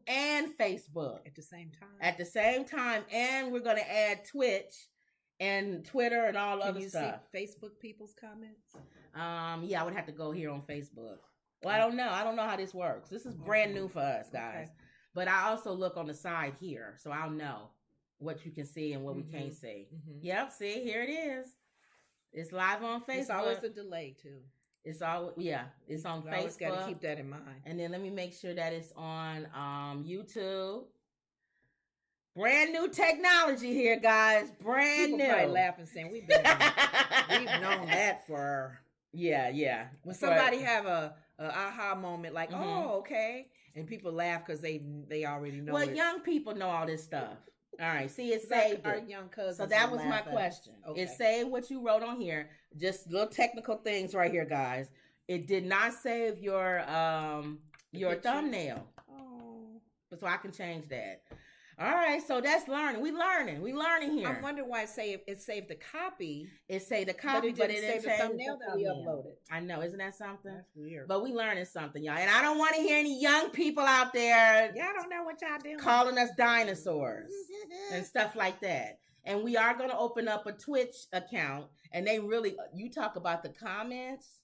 and Facebook at the same time. At the same time, and we're gonna add Twitch and Twitter and all other stuff. See Facebook people's comments? Yeah, I would have to go here on Facebook. Well, I don't know. I don't know how this works. This is brand new for us, guys. Okay. But I also look on the side here, so I'll know what you can see and what we can't see. Yep, see, here it is. It's live on Facebook. It's always a delay too. It's all it's on Facebook. Always got to keep that in mind. And then let me make sure that it's on YouTube. Brand new technology here, guys. Brand new. People probably laughing, saying we've known that for When somebody have a aha moment, like oh okay, and people laugh because they already know. Well, young people know all this stuff. All right, see, it saved our young cousins. So that was my question. Okay. It saved what you wrote on here. Just little technical things right here, guys. It did not save your thumbnail. Oh, so I can change that. All right, so that's learning. We learning here. I wonder why it saved the copy. It saved the copy, but it didn't save the thumbnail that we uploaded. I know, isn't that something? That's weird. But we learning something, y'all. And I don't want to hear any young people out there. Y'all don't know what y'all doing. Calling us dinosaurs and stuff like that. And we are going to open up a Twitch account, and you talk about the comments.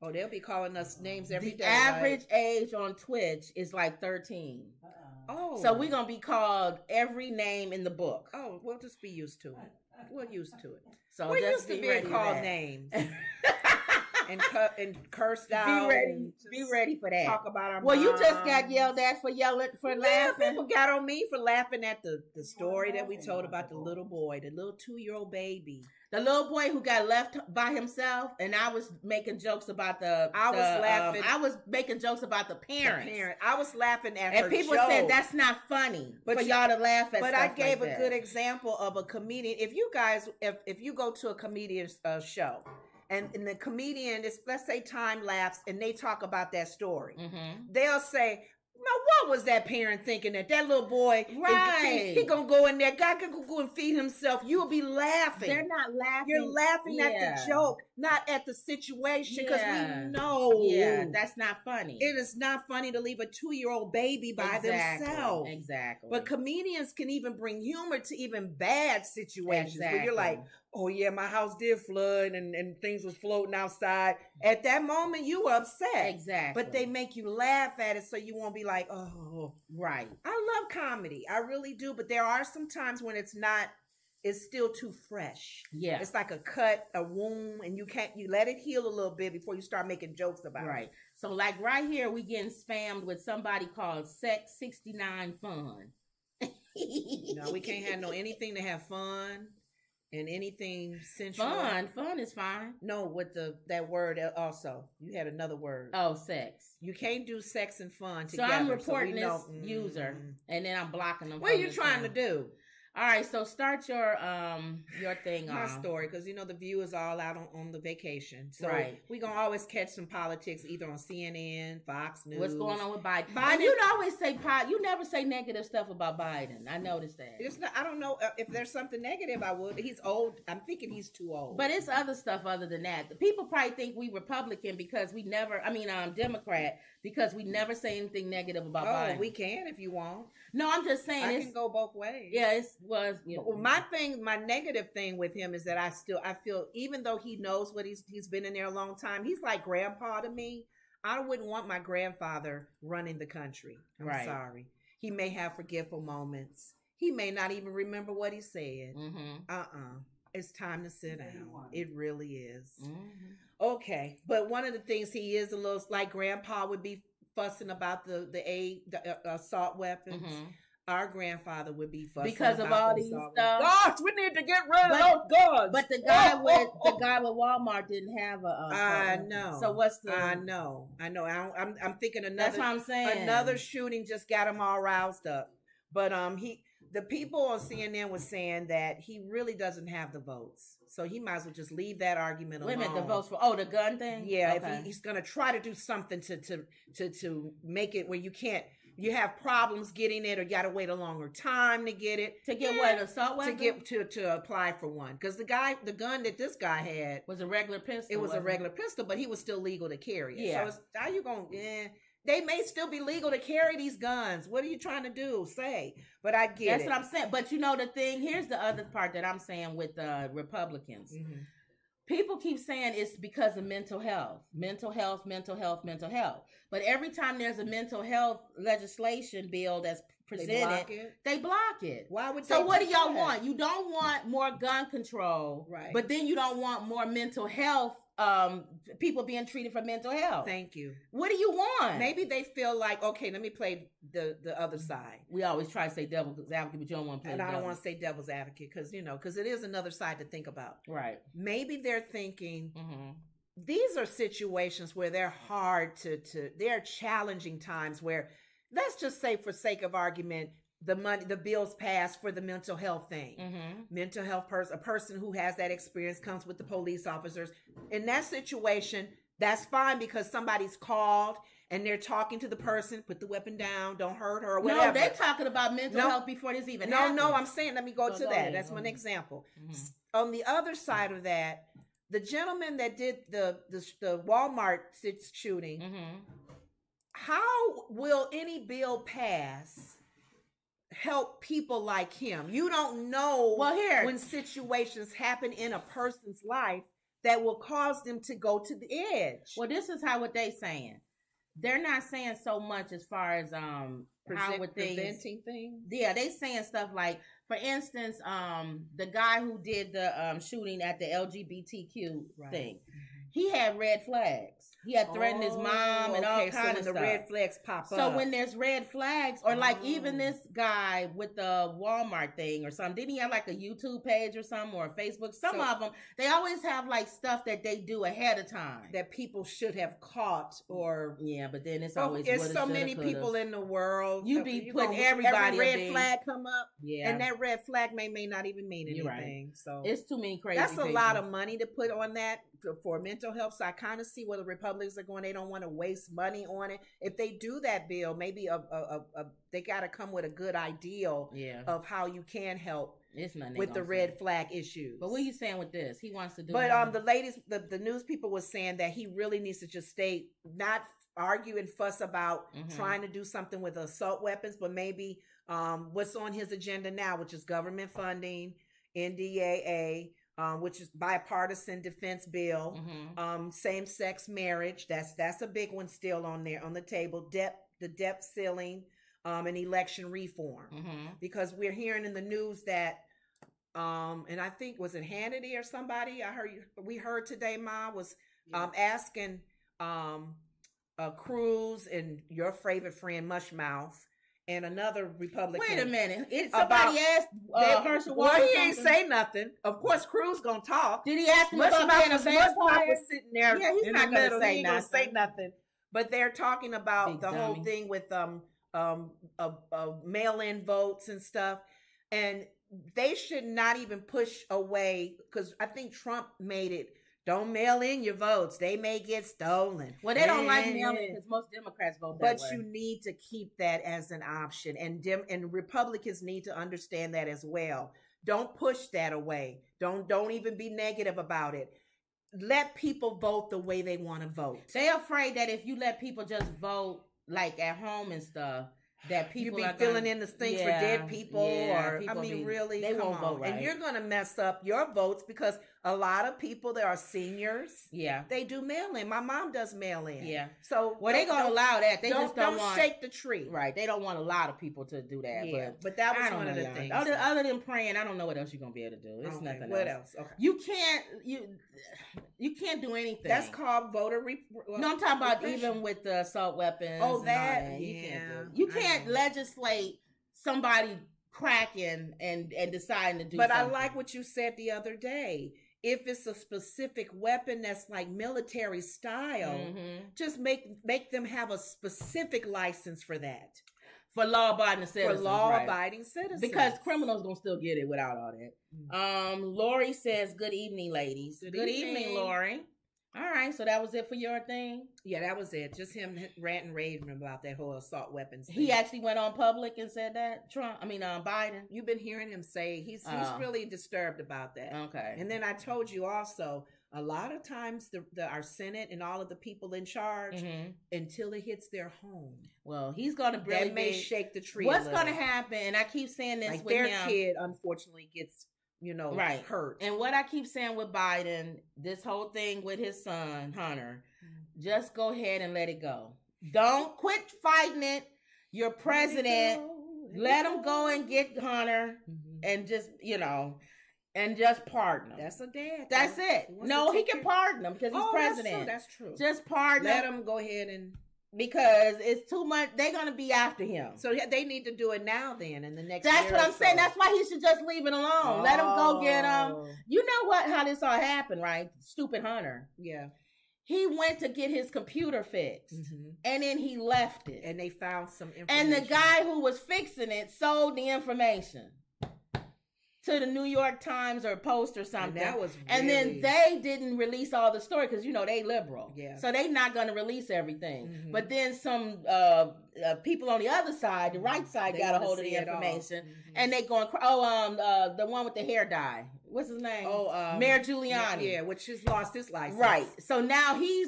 Oh, they'll be calling us names every day. The average age on Twitch is like 13. Oh, so we're gonna be called every name in the book. Oh, we'll just be used to it. We're used to it. So we're used to being called names and cursed out. Be ready for that. Talk about our. Well, you just got yelled at for laughing. People got on me for laughing at the story that we told about the little boy, the little 2-year-old baby. The little boy who got left by himself, and I was making jokes about I was making jokes about the parents. I was laughing at her. And people said that's not funny for y'all to laugh at. But I gave a good example of a comedian. If you guys, if you go to a comedian's show, and the comedian is, let's say, time lapse, and they talk about that story, they'll say, now, what was that parent thinking that little boy, he gonna go in there, God can go and feed himself. You'll be laughing. They're not laughing. You're laughing at the joke, not at the situation, because we know. Yeah, that's not funny. It is not funny to leave a 2-year-old baby by themselves. Exactly. But comedians can even bring humor to even bad situations where you're like, oh yeah, my house did flood and things was floating outside. At that moment, you were upset. Exactly. But they make you laugh at it so you won't be like, oh. Right. I love comedy. I really do. But there are some times when it's still too fresh. Yeah. It's like a cut, a wound, and you let it heal a little bit before you start making jokes about it. Right. So like right here, we getting spammed with somebody called Sex 69 Fun. No, we can't have anything to have fun. And anything sensual. Fun is fine. No, with that word also. You had another word. Oh, sex. You can't do sex and fun together. So I'm reporting this user, and then I'm blocking them. What are you trying to do? All right, so start your thing My off. story, because the view is all out on the vacation. So we're going to always catch some politics either on CNN, Fox News. What's going on with Biden? And you always say you never say negative stuff about Biden. I noticed that. I don't know if there's something negative. I would. He's old. I'm thinking he's too old. But it's other stuff other than that. The people probably think we Republican because we never, Democrat, because we never say anything negative about Biden. We can if you want. No, I'm just saying. I can go both ways. Yeah, my negative thing with him is that I feel, even though he knows what he's been in there a long time, he's like grandpa to me. I wouldn't want my grandfather running the country. I'm sorry. He may have forgetful moments. He may not even remember what he said. It's time to sit down. It really is. Okay. But one of the things he is a little like grandpa would be fussing about the assault weapons. Our grandfather would be fussing because of all these stuff. Gosh, we need to get rid of those guns. But the guy with Walmart didn't have a. I know. So what's the? I know. I'm thinking another. That's what I'm saying. Another shooting just got him all roused up. But the people on CNN was saying that he really doesn't have the votes, so he might as well just leave that argument alone. Wait a minute, the votes for the gun thing? Yeah, okay. If he's going to try to do something to make it where you have problems getting it, or you got to wait a longer time to get it. To get what, assault weapon? To apply for one, because the gun that this guy had was a regular pistol. It was a regular pistol, but he was still legal to carry it. Yeah. So how you going? they may still be legal to carry these guns. What are you trying to do? Say. But I get That's what I'm saying. But you know the thing, here's the other part that I'm saying with Republicans. Mm-hmm. People keep saying it's because of mental health. But every time there's a mental health legislation bill that's presented, they block it. Why would so what do y'all want? You don't want more gun control, right? But then you don't want more mental health, people being treated for mental health. Thank you. What do you want? Maybe they feel like, okay, let me play the other side. We always try to say devil's advocate, but you don't want to play. And I don't want to say devil's advocate because it is another side to think about. Right. Maybe they're thinking. Mm-hmm. These are situations where they're hard they're challenging times where, let's just say for sake of argument, the bills passed for the mental health thing. Mm-hmm. Mental health a person who has that experience comes with the police officers. In that situation, that's fine because somebody's called and they're talking to the person, put the weapon down, don't hurt her or whatever. No, they're talking about mental health before this even happens. No, I'm saying, let me go to that. Ahead. That's one example. Mm-hmm. On the other side of that, the gentleman that did the Walmart shooting, mm-hmm. How will any bill pass help people like him? You don't know when situations happen in a person's life that will cause them to go to the edge. Well, this is what they saying. They're not saying so much as far as preventing things. Yeah, they saying stuff like, for instance, the guy who did the shooting at the LGBTQ thing, he had red flags. He had threatened his mom and all kinds of stuff. The red flags pop up. So when there's red flags, or like even this guy with the Walmart thing or something, didn't he have like a YouTube page or something, or a Facebook? Some of them, they always have like stuff that they do ahead of time that people should have caught, or but then it's always there's so many people in the world. You be putting everybody every red flag come up, yeah, and that red flag may not even mean anything. Right. So it's too many crazy. That's a lot of money to put on that for mental health. So I kind of see where the Republicans are going. They don't want to waste money on it. If they do that bill, maybe they got to come with a good ideal of how you can help with the red flag issues. But what are you saying with this? He wants to do. But the ladies, the news people was saying that he really needs to just not argue and fuss about trying to do something with assault weapons, but maybe what's on his agenda now, which is government funding, NDAA. Which is bipartisan defense bill, same-sex marriage. That's a big one still on the table. The debt ceiling, and election reform. Because we're hearing in the news that, and I think was it Hannity or somebody we heard today, Ma, was asking Cruz and your favorite friend Mushmouth and another Republican. Wait a minute. Somebody asked Herschel Walker. Well, he ain't say nothing. Of course, Cruz gonna talk. Did he ask him about being a vampire? Was sitting there. Yeah, he's not gonna say nothing. Say nothing. But they're talking about the whole thing with mail-in votes and stuff, and they should not even push away, because I think Trump made it. Don't mail in your votes. They may get stolen. Well, they don't like mailing because most Democrats vote that way. But you need to keep that as an option. And Republicans need to understand that as well. Don't push that away. Don't even be negative about it. Let people vote the way they want to vote. They're afraid that if you let people just vote like at home and stuff, that people you be filling in the things for dead people, or really, they won't vote right. And you're going to mess up your votes, because a lot of people that are seniors, they do mail in. My mom does mail in, so they're going to allow that. They just don't want shake the tree, right? They don't want a lot of people to do that. But that was one of the things. Other than praying, I don't know what else you're going to be able to do. It's nothing. What else? Okay. You can't do anything. That's called voter. No, I'm talking about even with the assault weapons. Oh, that you can't legislate somebody cracking and deciding to do something. I like what you said the other day. If it's a specific weapon that's like military style, just make them have a specific license for that. For law-abiding citizens. For law-abiding citizens. Because criminals gonna still get it without all that. Lori says, good evening, ladies. Good evening, Lori. All right, so that was it for your thing? Yeah, that was it. Just him ranting and raving about that whole assault weapons thing. He actually went on public and said that? Biden? You've been hearing him say he's really disturbed about that. Okay. And then I told you also, A lot of times, our Senate and all of the people in charge, until it hits their home. Well, he's going to really shake the tree. What's going to happen? And I keep saying this with their kid, unfortunately, gets hurt. And what I keep saying with Biden, this whole thing with his son Hunter, just go ahead and let it go. Don't quit fighting it. You're president. Let him go and get Hunter, and just and just pardon him. That's a dad. That's it. No, he can pardon him because he's president. That's true. Just pardon him. Let him go ahead and... Because it's too much. They're going to be after him. So they need to do it now then in the next That's what I'm saying. That's why he should just leave it alone. Let him go get him. You know how this all happened, right? Stupid Hunter. Yeah. He went to get his computer fixed, and then he left it. And they found some information. And the guy who was fixing it sold the information to the New York Times or Post or something. And that was and then they didn't release all the story because, they liberal. Yeah. So they not going to release everything. But then some people on the other side, the right side, got a hold of the information. And they going, the one with the hair dye. What's his name? Mayor Giuliani. Yeah, which has lost his license. Right. So now he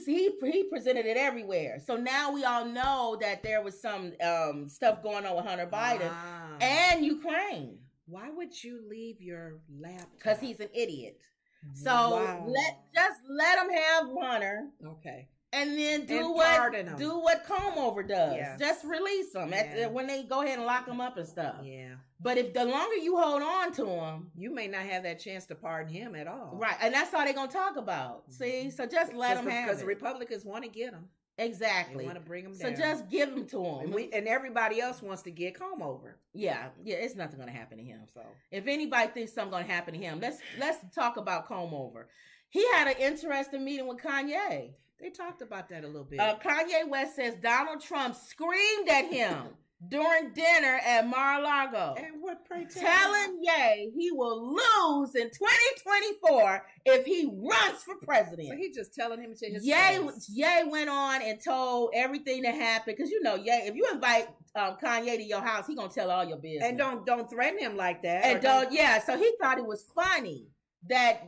presented it everywhere. So now we all know that there was some stuff going on with Hunter Biden and Ukraine. Why would you leave your laptop? Because he's an idiot. So let him have Hunter. Okay. And then do what Comb Over does. Yeah. Just release him when they go ahead and lock him up and stuff. Yeah. But if the longer you hold on to him, you may not have that chance to pardon him at all. Right. And that's all they're going to talk about. See? So just let him have it. Because the Republicans want to get him. Exactly. They want to bring him So down. just give him to him. And everybody else wants to get Comb Over. Yeah, it's nothing going to happen to him. So if anybody thinks something going to happen to him, let's talk about Comb Over. He had an interesting meeting with Kanye. They talked about that a little bit. Kanye West says Donald Trump screamed at him during dinner at Mar-a-Lago. And what telling Ye he will lose in 2024 if he runs for president. So he's just telling him to his face. Ye went on and told everything that happened. Because Ye, if you invite Kanye to your house, he gonna tell all your business. And don't threaten him like that. And so he thought it was funny that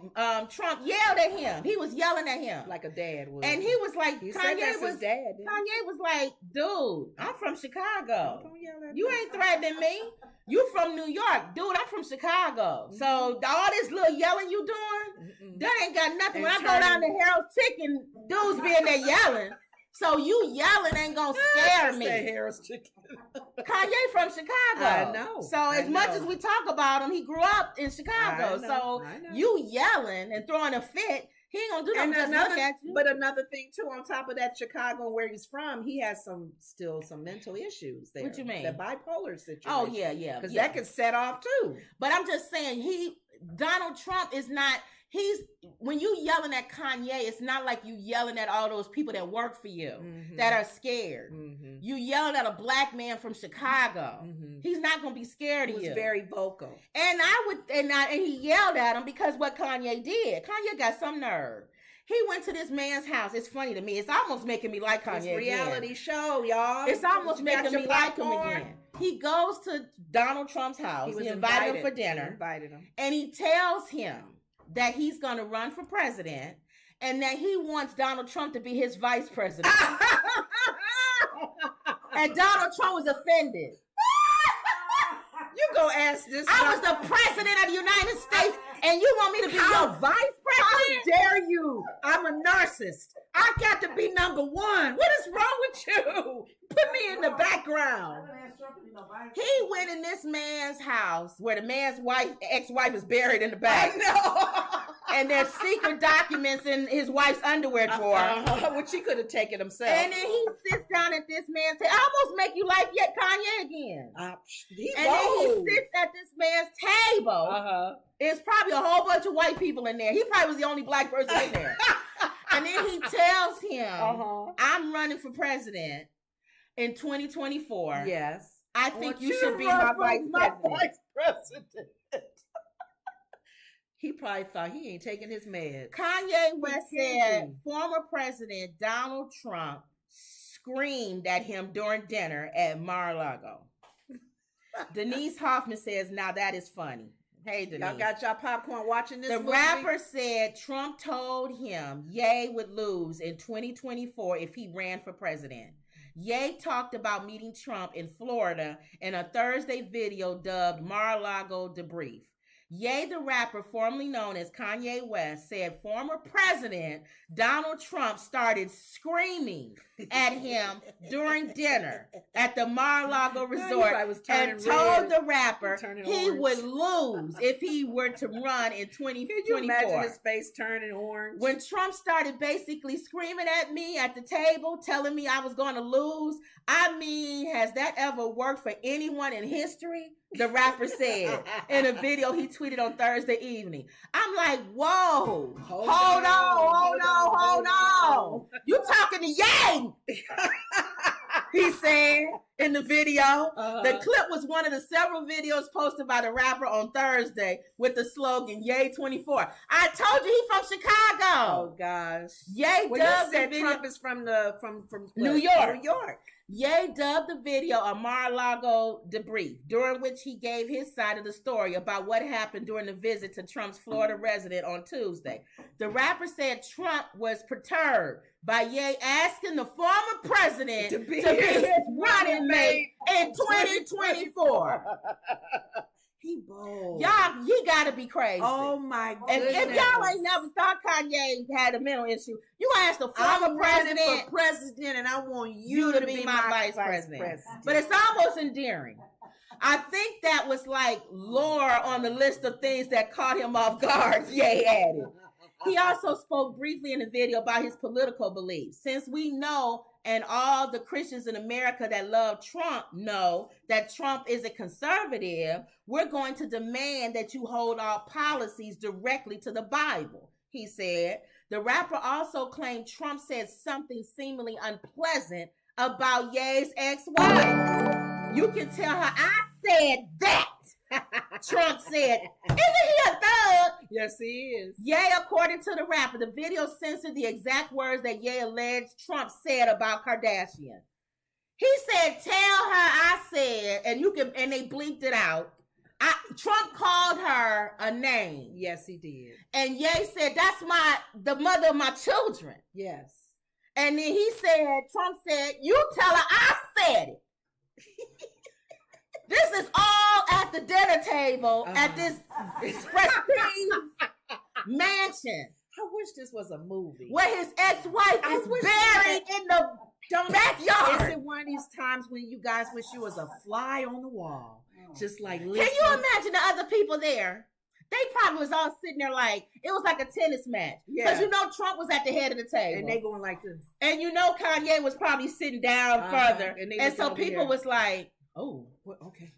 Trump yelled at him. He was yelling at him like a dad would. And he was like, Kanye was like, dude, I'm from Chicago. You ain't threatening me. You from New York. Dude, I'm from Chicago. So all this little yelling you doing, that ain't got nothing. When I go down to Harold's Chicken, dudes be in there yelling. So you yelling ain't gonna scare me. Harold's Chicken. Kanye from Chicago. I know. So as much as we talk about him, he grew up in Chicago. So you yelling and throwing a fit, he ain't gonna do nothing. Just look at you. But another thing too, on top of that, Chicago, where he's from, he has still some mental issues there. What you mean? The bipolar situation. Oh yeah. Because that could set off too. But I'm just saying, Donald Trump is not. When you yelling at Kanye, it's not like you yelling at all those people that work for you that are scared. You yelling at a black man from Chicago. He's not going to be scared of you. He was very vocal. And he yelled at him because what Kanye did. Kanye got some nerve. He went to this man's house. It's funny to me. It's almost making me like Kanye. It's a reality show, y'all. It's almost making me like him again. He goes to Donald Trump's house. He invited him for dinner. He invited him. And he tells him that he's going to run for president and that he wants Donald Trump to be his vice president. And Donald Trump was offended. You go ask this. I was the president of the United States and you want me to be your vice president? How dare you? I'm a narcissist. I got to be number one. What is wrong with you? Put me in the background. He went in this man's house where the man's ex-wife is buried in the back. I know. And there's secret documents in his wife's underwear drawer. Which he could have taken himself. And then he sits down at this man's table. I almost make you like Kanye again. Then he sits at this man's table. There's probably a whole bunch of white people in there. He probably was the only black person in there. And then he tells him, I'm running for president in 2024. Yes. I think you should be my vice president. He probably thought he ain't taking his meds. Kanye West said former President Donald Trump screamed at him during dinner at Mar-a-Lago. Denise Hoffman says, now that is funny. Hey, Denise. Y'all got y'all popcorn watching this The movie? rapper said Trump told him Ye would lose in 2024 if he ran for president. Ye talked about meeting Trump in Florida in a Thursday video dubbed Mar-a-Lago Debrief. Ye, the rapper formerly known as Kanye West, said former President Donald Trump started screaming at him during dinner at the Mar-a-Lago resort and told the rapper he would lose if he were to run in 2024. Can you imagine his face turning orange? When Trump started basically screaming at me at the table, telling me I was going to lose, I mean, has that ever worked for anyone in history? The rapper said in a video he tweeted on Thursday evening. I'm like, whoa, hold on. You talking to Ye? He said in the video. The clip was one of the several videos posted by the rapper on Thursday with the slogan Ye 24. I told you he from Chicago. Oh gosh. Ye dubbed the video. Trump is from New York. New York. Ye dubbed the video a Mar-a-Lago debrief, during which he gave his side of the story about what happened during the visit to Trump's Florida residence on Tuesday. The rapper said Trump was perturbed by Ye asking the former president to be his running mate in 2024. He bold. Y'all, he gotta be crazy. Oh my goodness. If y'all ain't never thought Kanye had a mental issue, you ask the former president for president, and I want you to be my vice president. But it's almost endearing. I think that was like lore on the list of things that caught him off guard. Ye added. He also spoke briefly in the video about his political beliefs. Since we know, and all the Christians in America that love Trump know, that Trump is a conservative, we're going to demand that you hold all policies directly to the Bible, he said. The rapper also claimed Trump said something seemingly unpleasant about Ye's ex-wife. You can tell her I said that. Trump said, isn't he a thug? Yes, he is. Ye, according to the rapper, the video censored the exact words that Ye alleged Trump said about Kardashian. He said, tell her I said, and they bleeped it out. Trump called her a name. Yes, he did. And Ye said, that's the mother of my children. Yes. And then Trump said, you tell her I said it. This is all at the dinner table at this prestige mansion. I wish this was a movie. Where his ex-wife is buried in the backyard. Is it one of these times when you guys wish you was a fly on the wall? Just like listening. Can you imagine the other people there? They probably was all sitting there like, it was like a tennis match. Because Trump was at the head of the table. And they going like this. And Kanye was probably sitting down further. And so people was like, oh, okay.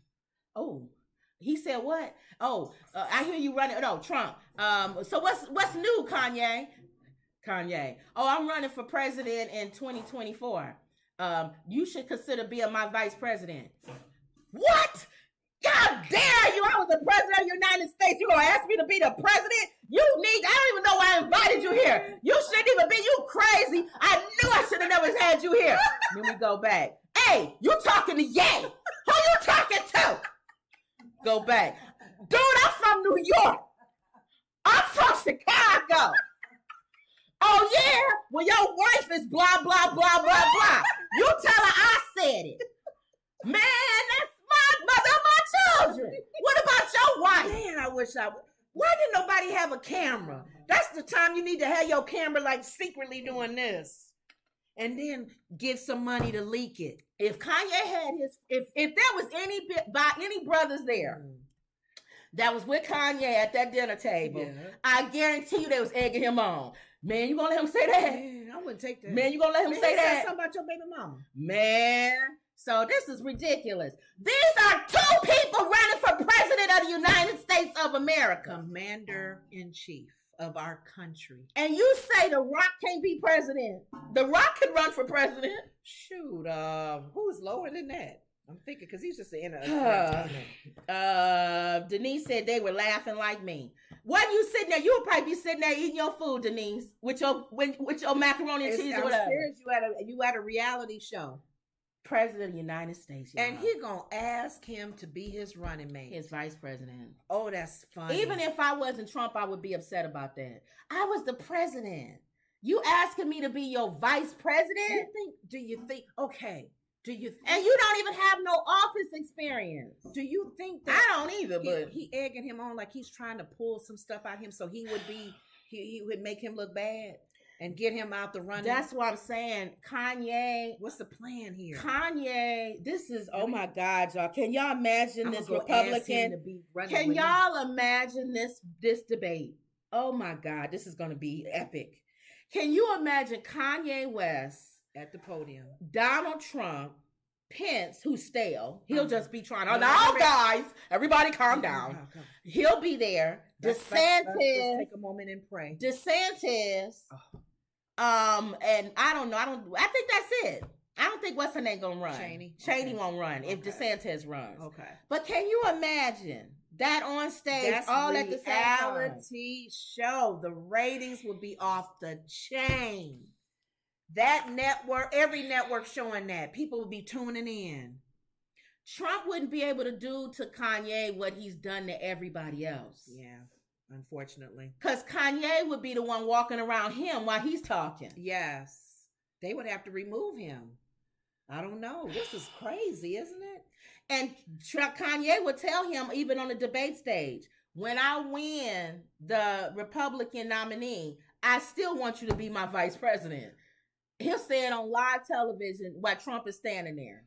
Oh, he said what? Oh, I hear you running. No, Trump. So what's new, Kanye? Kanye. Oh, I'm running for president in 2024. You should consider being my vice president. What? God dare you! I was the president of the United States. You gonna ask me to be the president? I don't even know why I invited you here. You shouldn't even be. You crazy. I knew I should have never had you here. Then we go back. Hey, you talking to Ye? Who you talking to? Go back. Dude, I'm from New York. I'm from Chicago. Oh, yeah? Well, your wife is blah, blah, blah, blah, blah. You tell her I said it. Man, that's my mother and my children. What about your wife? Man, I wish why didn't nobody have a camera? That's the time you need to have your camera like secretly doing this. And then give some money to leak it. If Kanye had if there was any brothers there that was with Kanye at that dinner table, I guarantee you they was egging him on. Man, you gonna let him say that? Man, I wouldn't take that. Man, you gonna let him say that? Something about your baby mama. Man, so this is ridiculous. These are two people running for president of the United States of America. Commander-in-chief of our country. And you say The Rock can't be president. The Rock can run for president. Shoot, who's lower than that? I'm thinking because he's just in Denise said they were laughing like me. Wasn't you sitting there? You would probably be sitting there eating your food, Denise, with your macaroni and cheese or whatever. Serious, you at a reality show. president of the United States, y'all. And he gonna ask him to be his running mate, his vice president. Oh, that's funny. Even if I wasn't Trump, I would be upset about that. I was the president. You asking me to be your vice president? Do you think? Okay. Do you? And you don't even have no office experience. Do you think that? I don't either. But he egging him on like he's trying to pull some stuff out of him, so he would make him look bad and get him out the running. That's what I'm saying. Kanye. What's the plan here? Kanye. This is, oh my God, y'all. Can y'all imagine this Republican? Can y'all imagine this debate? Oh my God, this is going to be epic. Can you imagine Kanye West at the podium, Donald Trump, Pence, who's stale? He'll just be trying. Oh, now, guys, everybody, calm down. He'll be there. DeSantis. Let's take a moment and pray. DeSantis. And I don't know. I think that's it. I don't think what's her name gonna run. Cheney won't run if DeSantis runs. Okay. But can you imagine that on stage, that's all at the same time? Reality show. The ratings will be off the chain. That network, every network showing that. People will be tuning in. Trump wouldn't be able to do to Kanye what he's done to everybody else. Yeah, unfortunately. Because Kanye would be the one walking around him while he's talking. Yes. They would have to remove him. I don't know. This is crazy, isn't it? And Kanye would tell him, even on the debate stage, when I win the Republican nominee, I still want you to be my vice president. He'll say it on live television while Trump is standing there.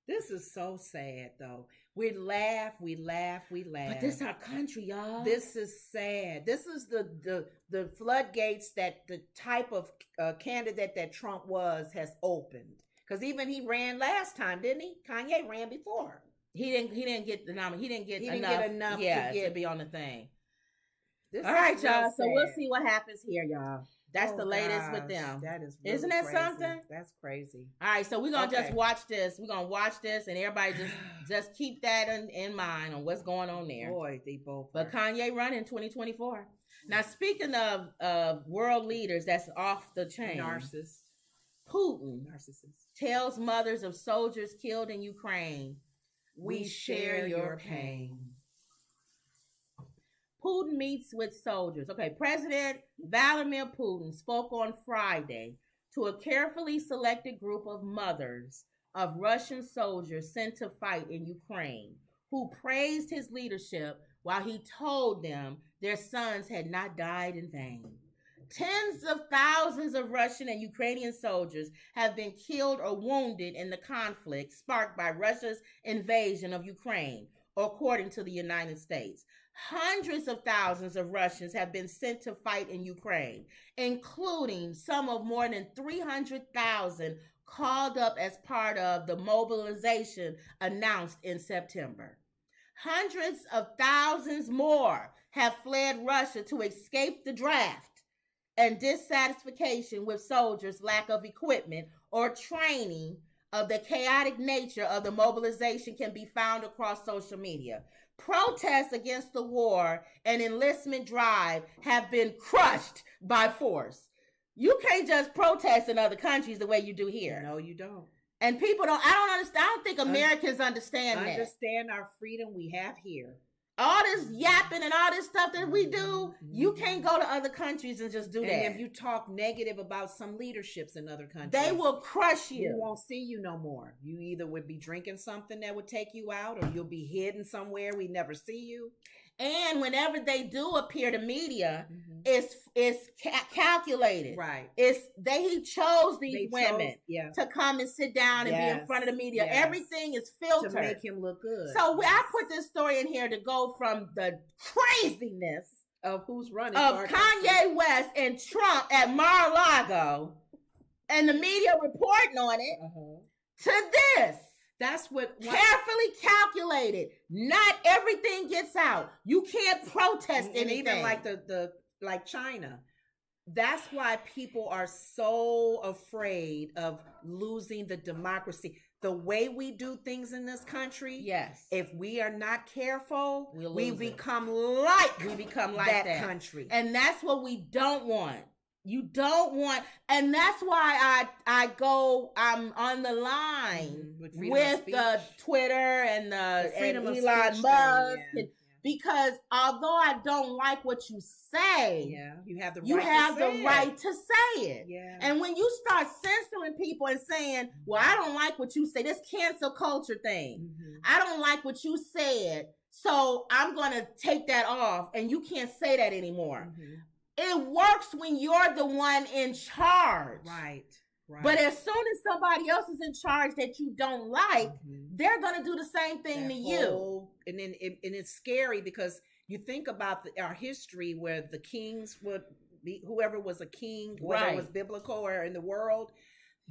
This is so sad, though. We laugh. But this is our country, y'all. This is sad. This is the floodgates that the type of candidate that Trump has opened. Because even he ran last time, didn't he? Kanye ran before. He didn't get the nominee. He didn't get enough to be on the thing. All right, y'all. So we'll see what happens here, y'all. That's the latest with them. That is really Isn't that crazy. Something? That's crazy. All right, so we're going to just watch this. We're going to watch this, and everybody just keep that in mind on what's going on there. Boy, they both But Kanye running 2024. Now, speaking of world leaders that's off the chain. Putin tells mothers of soldiers killed in Ukraine, we share your pain. Putin meets with soldiers. Okay, President Vladimir Putin spoke on Friday to a carefully selected group of mothers of Russian soldiers sent to fight in Ukraine, who praised his leadership while he told them their sons had not died in vain. Tens of thousands of Russian and Ukrainian soldiers have been killed or wounded in the conflict sparked by Russia's invasion of Ukraine, according to the United States. Hundreds of thousands of Russians have been sent to fight in Ukraine, including some of more than 300,000 called up as part of the mobilization announced in September. Hundreds of thousands more have fled Russia to escape the draft and dissatisfaction with soldiers' lack of equipment or training. Of the chaotic nature of the mobilization can be found across social media. Protests against the war and enlistment drive have been crushed by force. You can't just protest in other countries the way you do here. No, you don't. And people don't, I don't understand. I don't think Americans understand that. Understand our freedom we have here. All this yapping and all this stuff that we do, you can't go to other countries and just do that. And if you talk negative about some leaderships in other countries, they will crush you. We won't see you no more. You either would be drinking something that would take you out, or you'll be hidden somewhere we never see you. And whenever they do appear to media, it's calculated. Right. He chose these women to come and sit down and be in front of the media. Yes. Everything is filtered to make him look good. So I put this story in here to go from the craziness of who's running of Kanye West and Trump at Mar-a-Lago and the media reporting on it to this. That's what carefully calculated. Not everything gets out. You can't protest anything. Even like like China. That's why people are so afraid of losing the democracy. The way we do things in this country, if we are not careful, we become like that country. And that's what we don't want. You don't want, and that's why I'm on the line with the Twitter and the Elon Musk, because although I don't like what you say, you have the right to say it. Yeah. And when you start censoring people and saying, "Well, I don't like what you say," this cancel culture thing. I don't like what you said, so I'm gonna take that off, and you can't say that anymore. It works when you're the one in charge. Right. But as soon as somebody else is in charge that you don't like, they're going to do the same thing to you. And then it's scary because you think about our history where the kings would be, whoever was a king, whether it was biblical or in the world,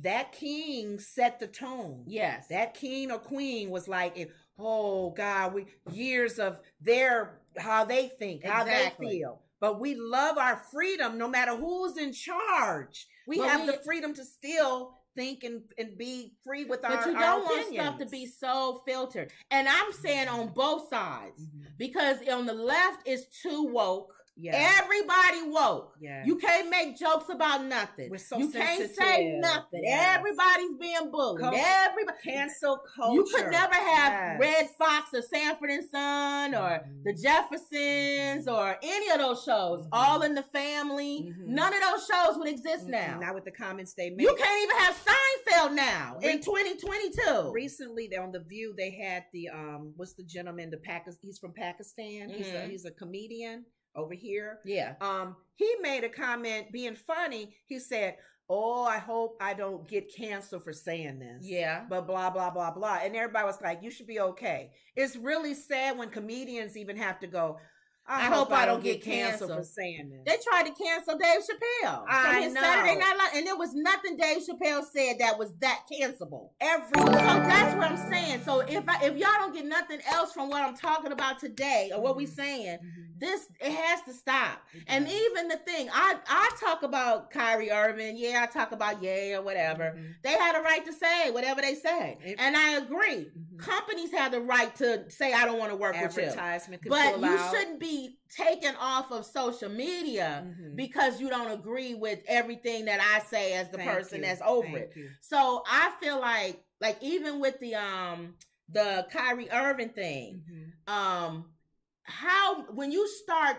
that king set the tone. Yes. That king or queen was like, oh God, years of how they think, how they feel. But we love our freedom no matter who's in charge. We have the freedom to still think and be free with our opinions. But you don't want stuff to be so filtered. And I'm saying on both sides. Because on the left it's too woke. Everybody woke. You can't make jokes about nothing. We're so sensitive. Can't say nothing. Everybody's being bullied. Everybody cancel culture. You could never have Red Fox or Sanford and Son or the Jeffersons or any of those shows. All in the Family. None of those shows would exist now. Not with the comments they made. You can't even have Seinfeld now in 2022. Recently, on The View, they had the what's the gentleman? He's from Pakistan. He's a comedian. Over here. Yeah. He made a comment being funny. He said, "Oh, I hope I don't get canceled for saying this." Yeah. But blah, blah, blah, blah. And everybody was like, you should be okay. It's really sad when comedians even have to go, I hope I don't get canceled for saying this. They tried to cancel Dave Chappelle from his Saturday Night Live, and there was nothing Dave Chappelle said that was that cancelable. So that's what I'm saying. So if y'all don't get nothing else from what I'm talking about today or what we saying, it has to stop. And even the thing, I talk about Kyrie Irving, I talk about or whatever. They had a right to say whatever they say, and I agree. Companies have the right to say I don't want to work with you, but you shouldn't be taken off of social media because you don't agree with everything that I say as the person that's over it. So I feel like even with the Kyrie Irving thing, how when you start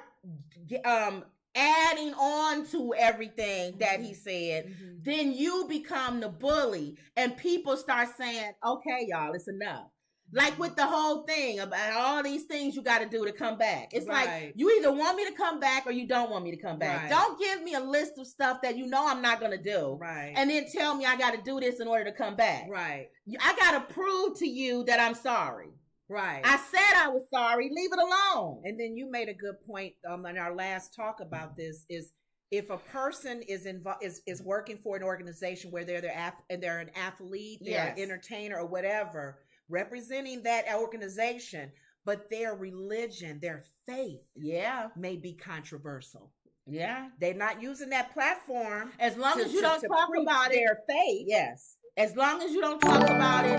adding on to everything that he said, then you become the bully and people start saying, okay, y'all, it's enough. Like with the whole thing about all these things you got to do to come back. It's like you either want me to come back or you don't want me to come back. Don't give me a list of stuff that you know I'm not going to do. And then tell me I got to do this in order to come back. I got to prove to you that I'm sorry. I said I was sorry. Leave it alone. And then you made a good point in our last talk about this is if a person is working for an organization where they're an athlete, they're an entertainer or whatever, representing that organization, but their religion, their faith, may be controversial. They're not using that platform as long as you don't talk about their faith. As long as you don't talk about it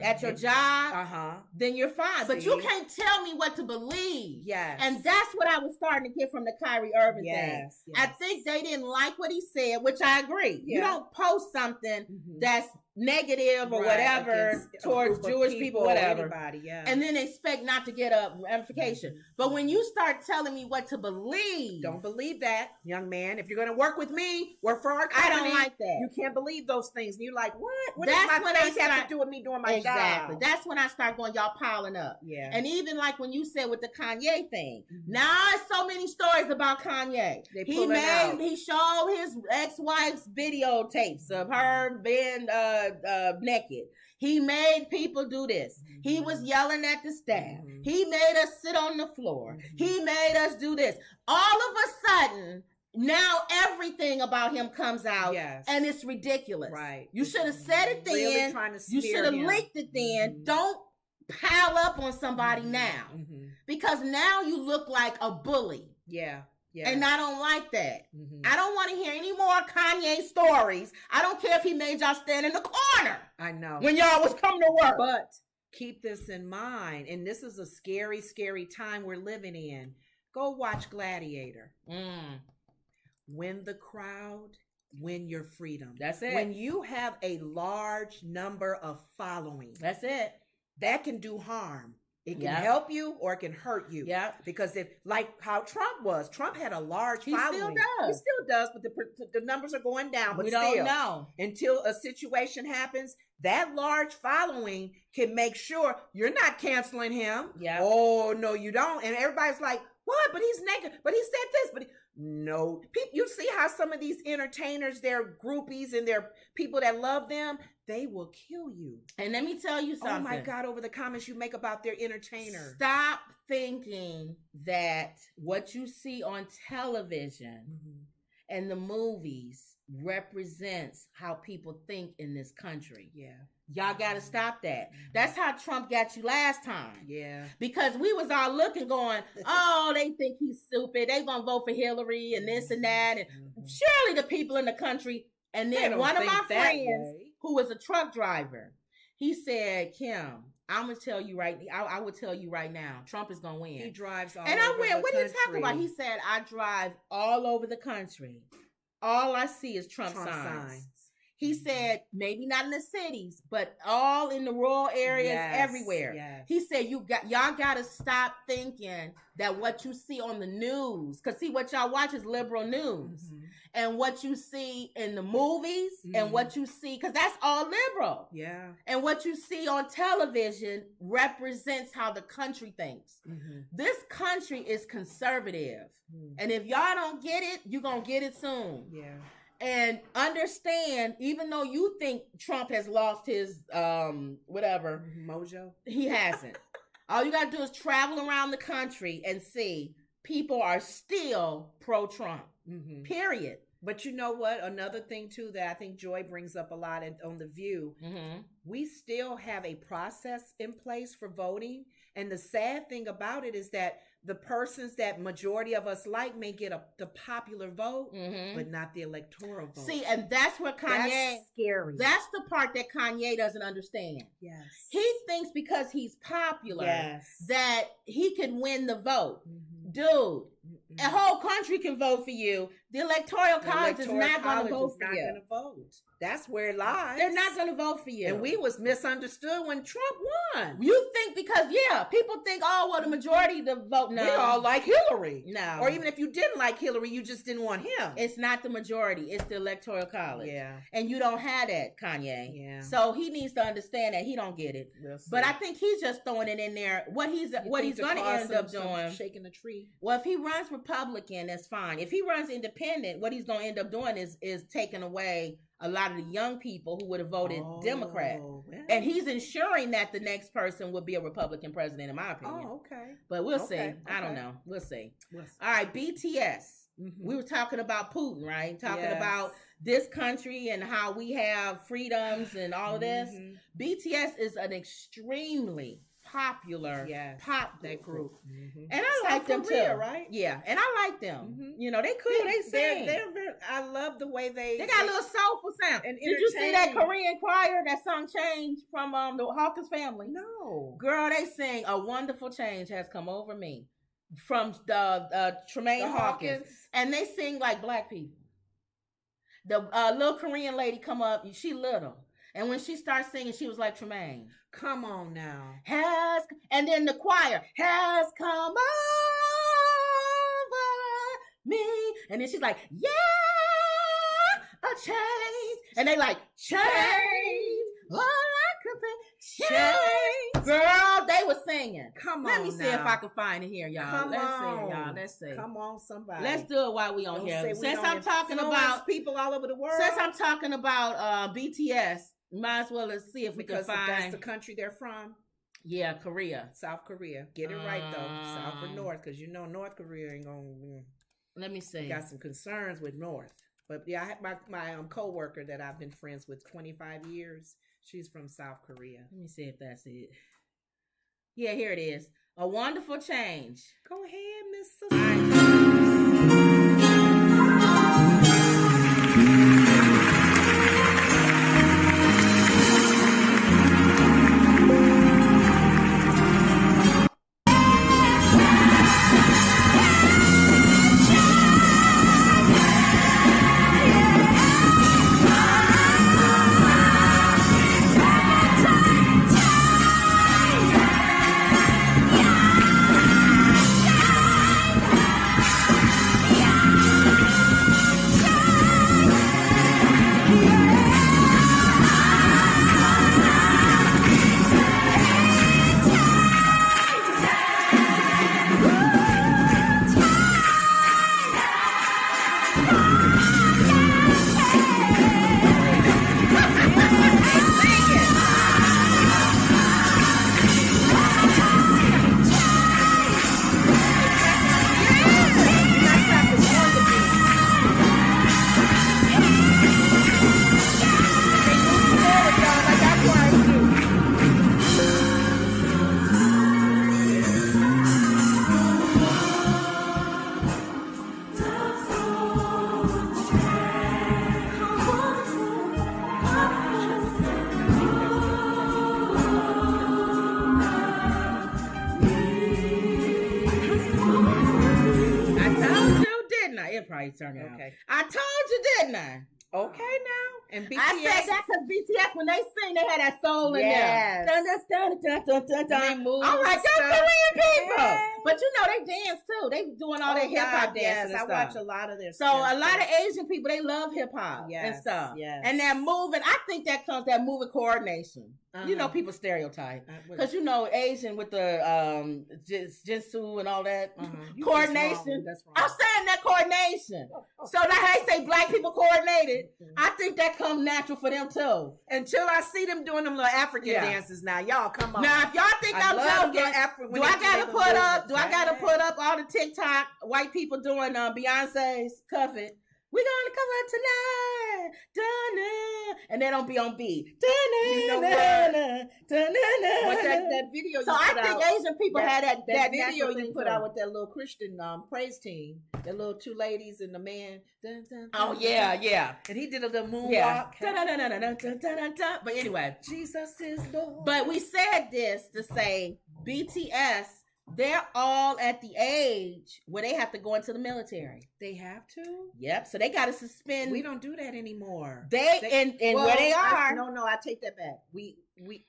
at your job, then you're fine. But you can't tell me what to believe. And that's what I was starting to get from the Kyrie Irving thing. I think they didn't like what he said, which I agree. You don't post something that's negative or whatever towards Jewish people, whatever, and then expect not to get a ramification. But when you start telling me what to believe, don't believe that, young man. If you're going to work with me, work for our company. I don't like that. You can't believe those things. And you're like, what does my face have to do with me doing my job? That's when I start going, y'all piling up. And even like when you said with the Kanye thing, now there's so many stories about Kanye. He showed his ex-wife's videotapes of her being naked. He made people do this. He was yelling at the staff. He made us sit on the floor. He made us do this. All of a sudden, now everything about him comes out, and it's ridiculous. You should have said it then. You should have leaked it then. Don't pile up on somebody now, because now you look like a bully. And I don't like that. I don't want to hear any more Kanye stories. I don't care if he made y'all stand in the corner. I know. When y'all was coming to work. But keep this in mind. And this is a scary, scary time we're living in. Go watch Gladiator. win the crowd, win your freedom. That's it. When you have a large number of following, that's it. That can do harm. It can help you or it can hurt you. Yeah. Because if, like how Trump was, Trump had a large he following. He still does, but the numbers are going down. But we still, don't know. Until a situation happens, that large following can make sure you're not canceling him. Yeah. Oh, no, you don't. And everybody's like, what? But he's negative. But he said this. But no. You see how some of these entertainers, they're groupies and they're people that love them, they will kill you. And let me tell you something. Oh my God, over the comments you make about their entertainers. Stop thinking that what you see on television and the movies represents how people think in this country. Yeah. Y'all got to stop that. That's how Trump got you last time. Yeah. Because we was all looking going, oh, they think he's stupid. They going to vote for Hillary and this and that. And surely the people in the country. And then one of my friends who was a truck driver, he said, Kim, I'm going to tell you I will tell you right now, Trump is going to win. He drives all and over I went, what are you talking about? He said, I drive all over the country. All I see is Trump signs. He said, maybe not in the cities, but all in the rural areas, everywhere. Yes. He said, y'all got to stop thinking that what you see on the news, because see, what y'all watch is liberal news. And what you see in the movies and what you see, because that's all liberal. Yeah. And what you see on television represents how the country thinks. This country is conservative. And if y'all don't get it, you're going to get it soon. Yeah. And understand, even though you think Trump has lost his whatever mojo, he hasn't. All you got to do is travel around the country and see people are still pro-Trump. Period. But you know what? Another thing too that I think Joy brings up a lot on The View, we still have a process in place for voting. And the sad thing about it is that the persons that majority of us like may get the popular vote, but not the electoral vote. See, and that's what Kanye... That's scary. That's the part that Kanye doesn't understand. Yes. He thinks because he's popular that he can win the vote. Dude, a whole country can vote for you. The electoral college is not going to vote for you. That's where it lies. They're not going to vote for you. And we was misunderstood when Trump won. You think because, people think, oh, well, the majority of the vote. No. We all like Hillary. No. Or even if you didn't like Hillary, you just didn't want him. It's not the majority. It's the electoral college. Yeah. And you don't have that, Kanye. Yeah. So he needs to understand that he don't get it. But I think he's just throwing it in there. What he's going to end up doing. Shaking the tree. Well, if he runs Republican, that's fine. If he runs independent, what he's going to end up doing is taking away a lot of the young people who would have voted Democrat. Well. And he's ensuring that the next person would be a Republican president, in my opinion. Oh, okay. But we'll see. I don't know. We'll see. All right, BTS. We were talking about Putin, right? Talking about this country and how we have freedoms and all of this. BTS is an extremely popular pop group. And I like them too, right? Yeah, and I like them. You know, they cool, they sing. They're very, I love the way they got a little soulful sound. And did you see that Korean choir that sung Change from the Hawkins family? No. Girl, they sing A Wonderful Change Has Come Over Me from the Tremaine Hawkins. And they sing like black people. The little Korean lady come up, she little. And when she starts singing, she was like Tremaine. Come on now. And then the choir has come over me. And then she's like, yeah, a change. And they like, change. All I could be, change. Girl, they were singing. Come on. Let me see if I can find it here, y'all. Let's see. Come on, somebody. Let's do it while we on here. Since I'm talking about people all over the world. Since I'm talking about BTS, might as well let's see if we can find. That's the country they're from. Yeah, Korea. South Korea. Get it right though. South or North, because you know North Korea ain't gonna. Let me see. Got some concerns with North, but yeah, I have my coworker that I've been friends with 25 years. She's from South Korea. Let me see if that's it. Yeah, here it is. A Wonderful Change. Go ahead, Miss how he's turning out. Okay. I told you, didn't I? Okay, now. And BTS. I said that because BTS, when they sing, they had that soul in Yes. there. Dun, dun, dun, dun, dun. They move I'm like, that's stuff. Korean people. Yes. But you know, they dance too. They doing all their hip hop dances and I stuff. watch a lot of their So stuff. a lot of Asian people, they love hip hop and stuff. Yes. And that moving, I think that comes that moving coordination. You know, people stereotype because you know Asian with the jinsu and all that coordination. That's wrong. I'm saying that coordination. So now I say black people coordinated. I think that comes natural for them too. Until I see them doing them little African dances. Now y'all come on. Now if y'all think I'm joking, do I gotta put up all the TikTok white people doing Beyonce's Cuff It? We're gonna come out tonight, dun-na, and they don't be on beat. You know what? But that video you so put I think out, Asian people had that video you put out with with that little Christian praise team, the little two ladies and the man. Dun, dun, dun, oh dun, yeah, dun. yeah. And he did a little moonwalk. Yeah. Dun, dun, dun, dun, dun, dun, dun, dun, dun. But anyway, Jesus is Lord. But we said this to say BTS, they're all at the age where they have to go into the military. They have to? Yep. So they got to suspend. We don't do that anymore. And where they are. No, I take that back.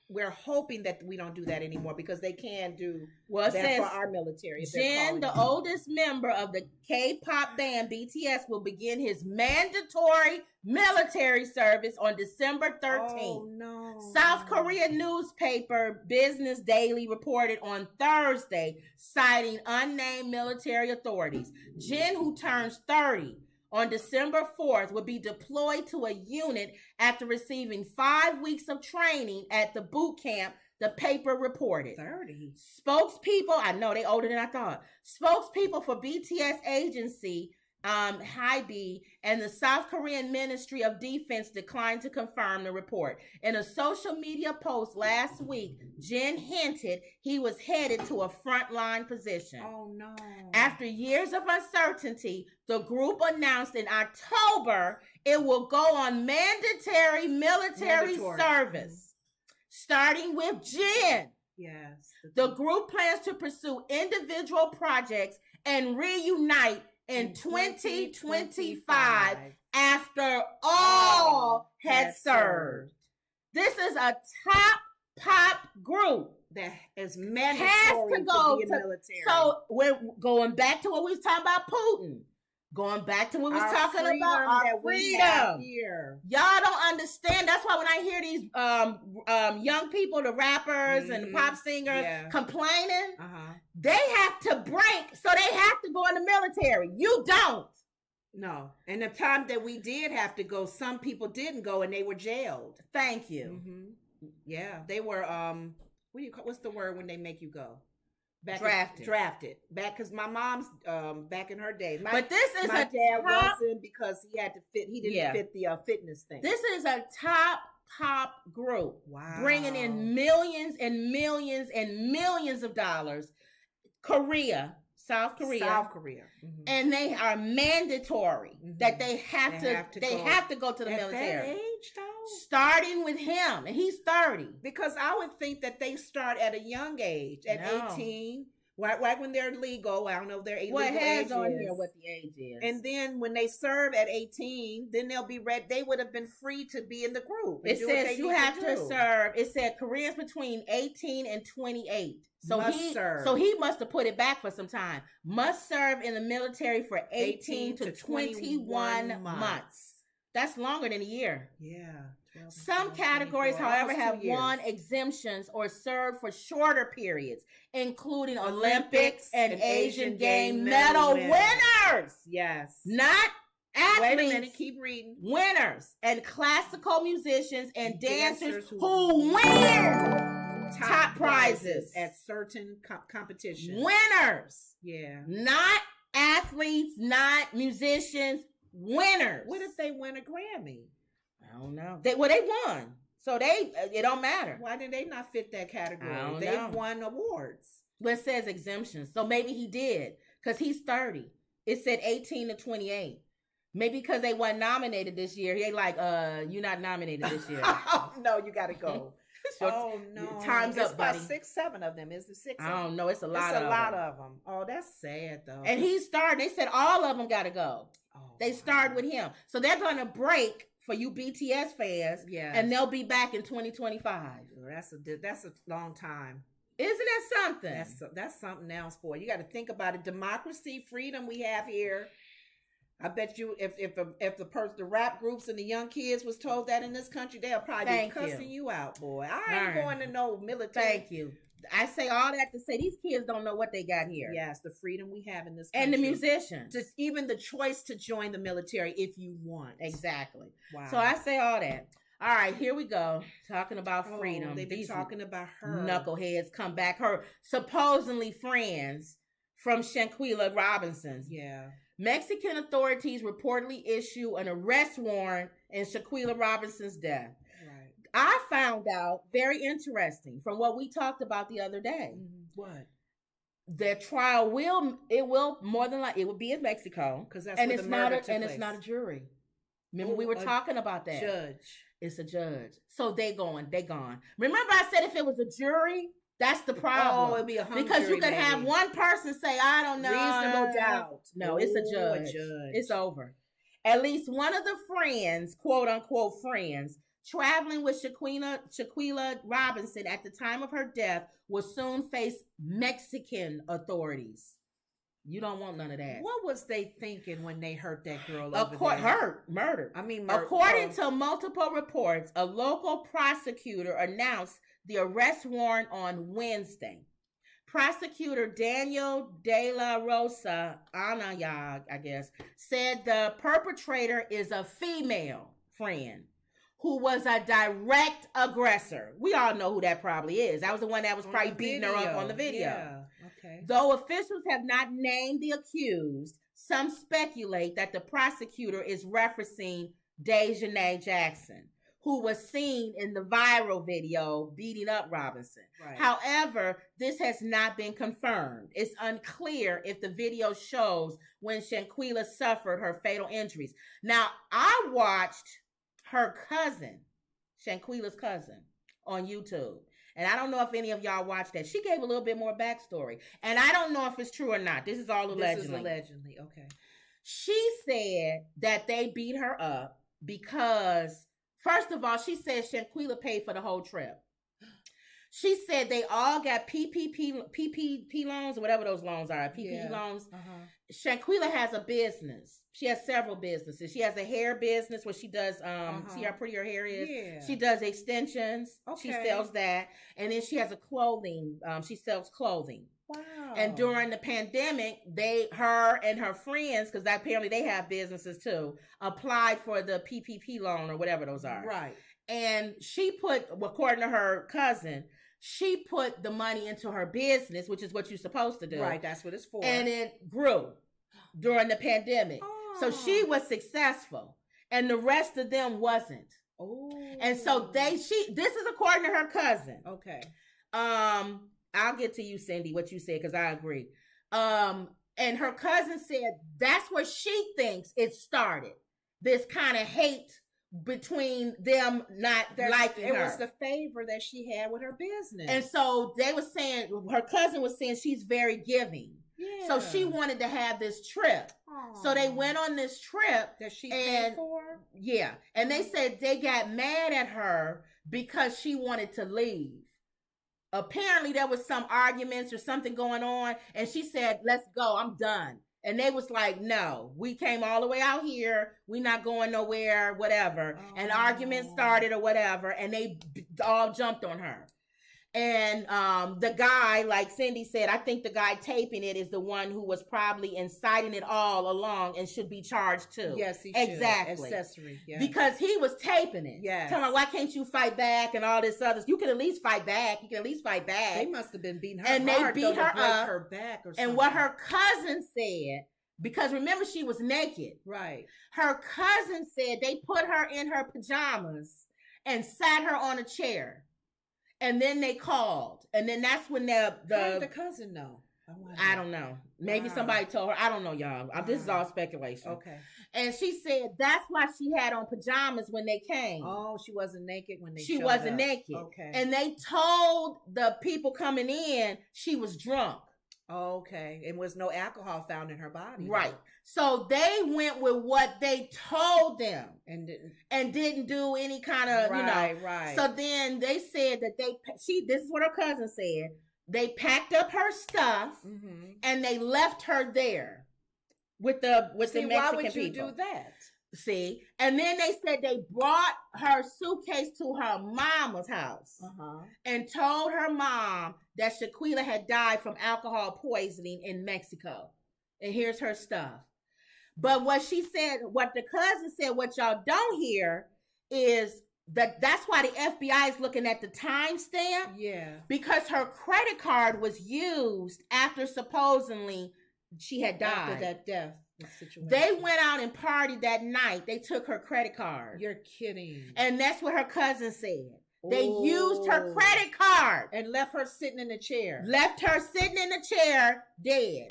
We're hoping that we don't do that anymore because they can do that for our military. Jin, the oldest member of the K-pop band BTS, will begin his mandatory military service on December 13th. Oh, no. South Korea newspaper Business Daily reported on Thursday, citing unnamed military authorities. Jin, who turns 30 on December 4th, will be deployed to a unit after receiving 5 weeks of training at the boot camp, the paper reported. 30. Spokespeople, I know they older than I thought. Spokespeople for BTS agency, HYB, and the South Korean Ministry of Defense declined to confirm the report. In a social media post last week, Jin hinted he was headed to a frontline position. Oh, no. After years of uncertainty, the group announced in October it will go on mandatory military service, starting with Jin. Yes. The group plans to pursue individual projects and reunite in 2025 after all had served. This is a top pop group that is mandatory to be in military. So we're going back to what we was talking about Putin. Going back to what we was talking about our freedom. Here. Y'all don't understand. That's why when I hear these young people, the rappers and the pop singers complaining, they have to break, so they have to go in the military. You don't. No. And the time that we did have to go, some people didn't go and they were jailed. Thank you. Mm-hmm. Yeah. They were, what's the word when they make you go? Drafted. Back because my mom's back in her day. My dad wasn't because he had to fit. He didn't fit the fitness thing. This is a top pop group. Wow. Bringing in millions and millions and millions of dollars. South Korea. Mm-hmm. And they are mandatory that they have to go to the military. At that age, though? Starting with him, and he's 30. Because I would think that they start at a young age, at 18, right when they're legal. I don't know if they're legal. Well, it has on here what the age is. And then when they serve at 18, then they'll be ready. They would have been free to be in the group. It says you have to serve. It said Koreans between 18 and 28. So he must have put it back for some time. Must serve in the military for 18 to 21 months. That's longer than a year. Yeah. Some categories, however, have won exemptions or served for shorter periods, including Olympics and Asian Game medal winners. Yes. Not athletes. Wait a minute, keep reading. Winners and classical musicians and dancers who win top prizes at certain competitions. Winners. Yeah. Not athletes, not musicians, winners. What if they win a Grammy? I don't know. They won. So it don't matter. Why did they not fit that category? I don't know. They won awards. But it says exemptions. So maybe he did because he's 30. It said 18 to 28. Maybe because they weren't nominated this year. They like, you're not nominated this year. No, you got to go. Oh no! Time's it's up, buddy. About 6, 7 of them. Is the 6? I don't know. It's a lot. It's a lot of them. Oh, that's sad though. And he started. They said all of them got to go. Oh, they started with him, so they're going to break for you BTS fans. Yeah, and they'll be back in 2025. That's a long time. Isn't that something? That's something else, boy. You got to think about it. Democracy, freedom we have here. I bet you, if the rap groups and the young kids was told that in this country, they'll probably be cussing you out, boy. I ain't going to no military. Thank you. I say all that to say these kids don't know what they got here. Yes, the freedom we have in this country. And the musicians. Even the choice to join the military if you want. Exactly. Wow. So I say all that. All right, here we go. Talking about freedom. They've been talking about her. Knuckleheads come back. Her supposedly friends from Shanquella Robinson. Yeah. Mexican authorities reportedly issue an arrest warrant in Shanquella Robinson's death. Right. I found out, very interesting, from what we talked about the other day. Mm-hmm. What? Their trial will more than likely, it will be in Mexico. Because that's where the murder took place. It's not a jury. Remember, we were talking about that. Judge. It's a judge. So they gone. Remember I said if it was a jury, that's the problem. Oh, it'd be a hung because jury, you could have one person say, I don't know. Reasonable doubt. No, it's a judge. It's over. At least one of the friends, quote unquote friends, traveling with Shanquella Robinson at the time of her death will soon face Mexican authorities. You don't want none of that. What was they thinking when they hurt that girl over there? Murder. I mean, according to multiple reports, a local prosecutor announced the arrest warrant on Wednesday. Prosecutor Daniel De La Rosa Anayag, I guess, said the perpetrator is a female friend who was a direct aggressor. We all know who that probably is. That was the one that was probably beating her up on the video. Yeah. Okay. Though officials have not named the accused, some speculate that the prosecutor is referencing Dejanay Jackson, who was seen in the viral video beating up Robinson. Right. However, this has not been confirmed. It's unclear if the video shows when Shanquella suffered her fatal injuries. Now, I watched her cousin, Shanquella's cousin, on YouTube. And I don't know if any of y'all watched that. She gave a little bit more backstory. And I don't know if it's true or not. This is all allegedly. This is allegedly, okay. She said that they beat her up because, first of all, she said Shanquella paid for the whole trip. She said they all got PPP loans or whatever those loans are. PPP loans. Uh-huh. Shanquella has a business. She has several businesses. She has a hair business where she does, see how pretty her hair is? Yeah. She does extensions. Okay. She sells that. And then she has a clothing, she sells clothing. Wow. And during the pandemic, her and her friends, because apparently they have businesses too, applied for the PPP loan or whatever those are. Right. And she put, according to her cousin, she put the money into her business, which is what you're supposed to do. Right, that's what it's for. And it grew during the pandemic. Oh. So she was successful, and the rest of them wasn't. Oh. And so this is according to her cousin. Okay. I'll get to you, Cindy, what you said, because I agree. And her cousin said that's where she thinks it started. This kind of hate between them not liking her. It was the favor that she had with her business. And so they were saying, her cousin was saying she's very giving. Yeah. So she wanted to have this trip. Aww. So they went on this trip. That she paid for? Yeah. And they said they got mad at her because she wanted to leave. Apparently there was some arguments or something going on. And she said, let's go. I'm done. And they was like, no, we came all the way out here. We're not going nowhere, whatever. Oh. And arguments started or whatever. And they all jumped on her. And the guy, like Cindy said, I think the guy taping it is the one who was probably inciting it all along and should be charged too. Yes, he should. Exactly. Accessory. Yes. Because he was taping it. Yes. Tell me, why can't you fight back and all this other? You can at least fight back. They must have been beating her and hard, they beat her up. Her back or something. And what her cousin said, because remember she was naked. Right. Her cousin said they put her in her pajamas and sat her on a chair. And then they called. And then that's when how did the cousin know? I don't know. Maybe somebody told her. I don't know, y'all. This is all speculation. Okay. And she said that's why she had on pajamas when they came. Oh, she wasn't naked when they She wasn't up. naked. Okay. And they told the people coming in she was drunk. Okay. And was no alcohol found in her body. Right. So they went with what they told them and didn't do any kind of, Right. So then they said that this is what her cousin said. They packed up her stuff and they left her there with the Mexican people. Why would you do that? See, and then they said they brought her suitcase to her mama's house and told her mom that Shanquella had died from alcohol poisoning in Mexico. And here's her stuff. But what the cousin said, what y'all don't hear is that's why the FBI is looking at the timestamp. Yeah. Because her credit card was used after supposedly she had died. After that death situation. They went out and partied that night. They took her credit card. You're kidding. And that's what her cousin said. They used her credit card. And left her sitting in the chair. Left her sitting in the chair, dead.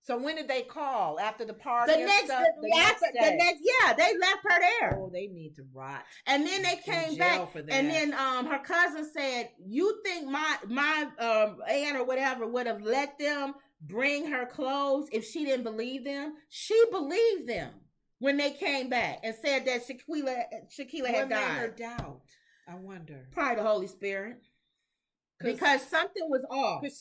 So when did they call? After the party? The next day. Yeah, they left her there. Oh, they need to rot. And then they came back, and then her cousin said, "You think my aunt or whatever would have let them bring her clothes if she didn't believe them? She believed them when they came back and said that Shanquella had died. What made her doubt? I wonder. Probably the Holy Spirit." Because something was off. Because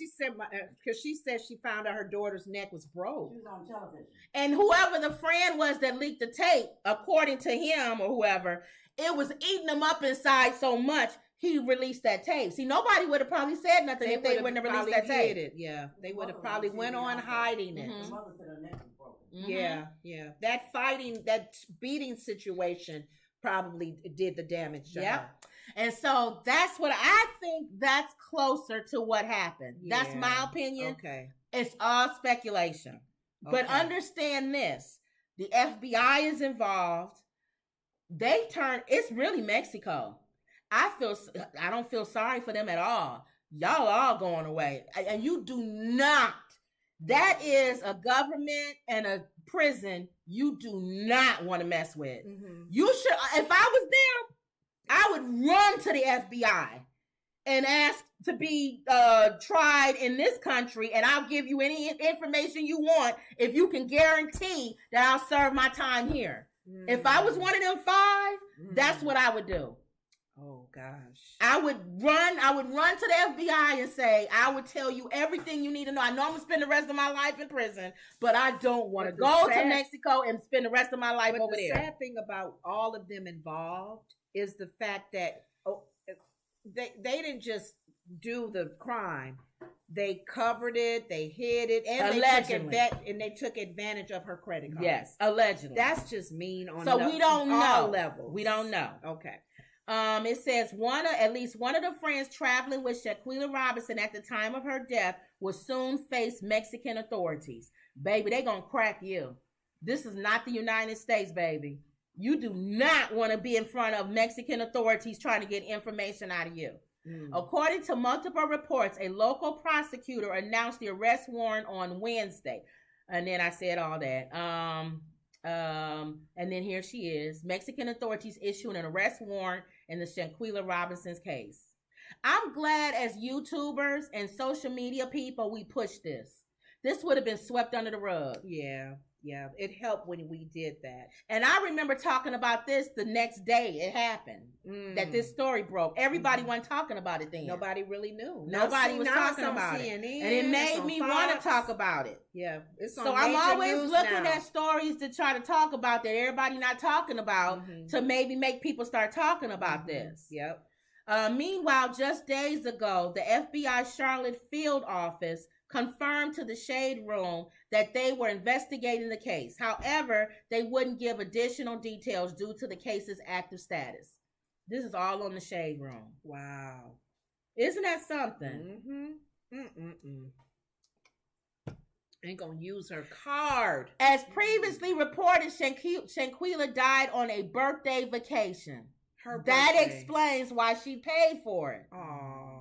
she said she found out her daughter's neck was broke. She was on television. And whoever the friend was that leaked the tape, according to him or whoever, it was eating him up inside so much he released that tape. See, nobody would have probably said nothing if they wouldn't have released that tape. It. Yeah, they would have probably went on hiding it. The mother said her neck was broken. Yeah. That beating situation probably did the damage to her. And so that's what I think that's closer to what happened. Yeah. That's my opinion. Okay. It's all speculation. Okay. But understand this. The FBI is involved. It's really Mexico. I don't feel sorry for them at all. Y'all are going away. And you do not. That is a government and a prison you do not want to mess with. You should, if I was them, I would run to the FBI and ask to be tried in this country, and I'll give you any information you want if you can guarantee that I'll serve my time here. If I was one of them 5, that's what I would do. Oh gosh. I would run to the FBI and say, I would tell you everything you need to know. I know I'm gonna spend the rest of my life in prison, but I don't want to go to Mexico and spend the rest of my life over there. The sad thing about all of them involved is the fact that they didn't just do the crime. They covered it, they hid it, and they took advantage of her credit card. Yes, allegedly. That's just mean on we don't know. All levels. We don't know. Okay. It says at least one of the friends traveling with Shanquella Robinson at the time of her death will soon face Mexican authorities. Baby, they gonna crack you. This is not the United States, baby. You do not want to be in front of Mexican authorities trying to get information out of you. According to multiple reports, a local prosecutor announced the arrest warrant on Wednesday. And then I said all that. And then here she is. Mexican authorities issuing an arrest warrant in the Shanquella Robinson's case. I'm glad as YouTubers and social media people we pushed this. This would have been swept under the rug. Yeah. It helped when we did that. And I remember talking about this the next day it happened. That this story broke. Everybody wasn't talking about it then. Nobody really knew. Nobody was talking about it. And it made me want to talk about it. Yeah. It's on so I'm always looking at stories to try to talk about that everybody not talking about to maybe make people start talking about this. Yep. Meanwhile, just days ago, the FBI Charlotte field office confirmed to the Shade Room that they were investigating the case. However, they wouldn't give additional details due to the case's active status. This is all on the Shade Room. Wow. Isn't that something? Ain't gonna use her card. As previously reported, Shanquella died on a birthday vacation. That explains why she paid for it. Aww.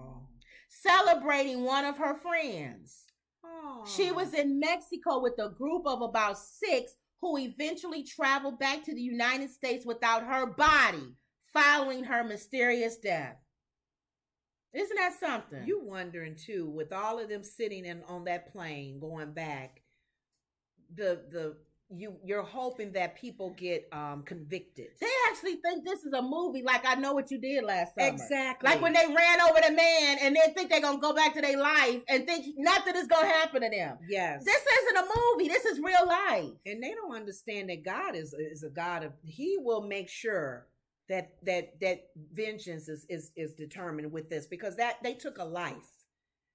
Celebrating one of her friends. Oh. She was in Mexico with a group of about 6 who eventually traveled back to the United States without her body following her mysterious death. Isn't that something? You wondering too, with all of them sitting on that plane going back, you're hoping that people get convicted. They actually think this is a movie, like I Know What You Did Last summer. Exactly. Like when they ran over the man and they think they're going to go back to their life and think nothing is going to happen to them. Yes. This isn't a movie. This is real life. And they don't understand that God is a God of, he will make sure that vengeance is determined with this, because that they took a life.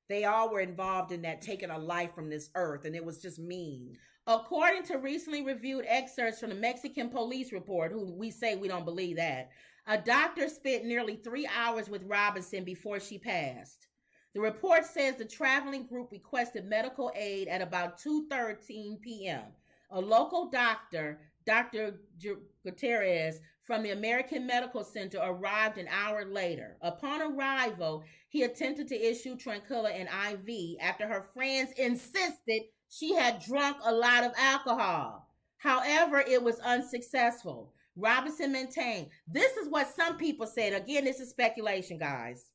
They all were involved in that, taking a life from this earth, and it was just mean. According to recently reviewed excerpts from the Mexican police report, who we say we don't believe that, a doctor spent nearly 3 hours with Robinson before she passed. The report says the traveling group requested medical aid at about 2:13 p.m. A local doctor, Dr. Gutierrez, from the American Medical Center, arrived an hour later. Upon arrival, he attempted to issue Shanquella an IV after her friends insisted she had drunk a lot of alcohol. However, it was unsuccessful. Robinson maintained, this is what some people said. Again, this is speculation, guys.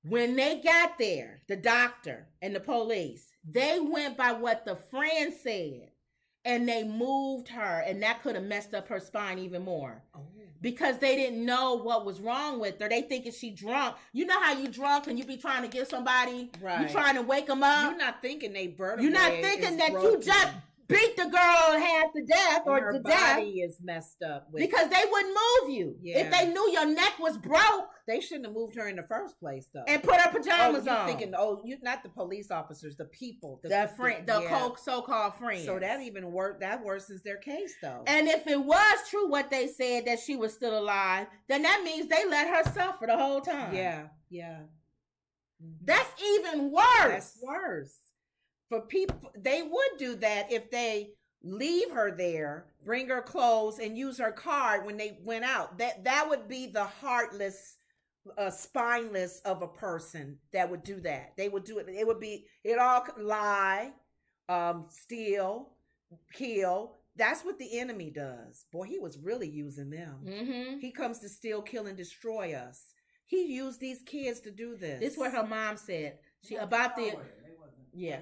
When they got there, the doctor and the police, they went by what the friend said, and they moved her, and that could have messed up her spine even more. Oh. Because they didn't know what was wrong with her. They thinking she drunk. You know how you drunk and you be trying to give somebody, right. You trying to wake them up. You're not thinking they vertebrae. You're not thinking that broken. you just beat the girl half to death or her to body death. Is messed up. Because they wouldn't move you. Yeah. If they knew your neck was broke. They shouldn't have moved her in the first place, though. And put her pajamas on. Thinking, you're not the police officers, the people. The so-called friends. So that even that worsens their case, though. And if it was true what they said, that she was still alive, then that means they let her suffer the whole time. Yeah. Mm-hmm. That's even worse. That's worse. For people, they would do that if they leave her there, bring her clothes, and use her card when they went out. That would be the heartless, spineless of a person that would do that. They would do it. It would be all lie, steal, kill. That's what the enemy does. Boy, he was really using them. Mm-hmm. He comes to steal, kill, and destroy us. He used these kids to do this. This is what her mom said. Yeah.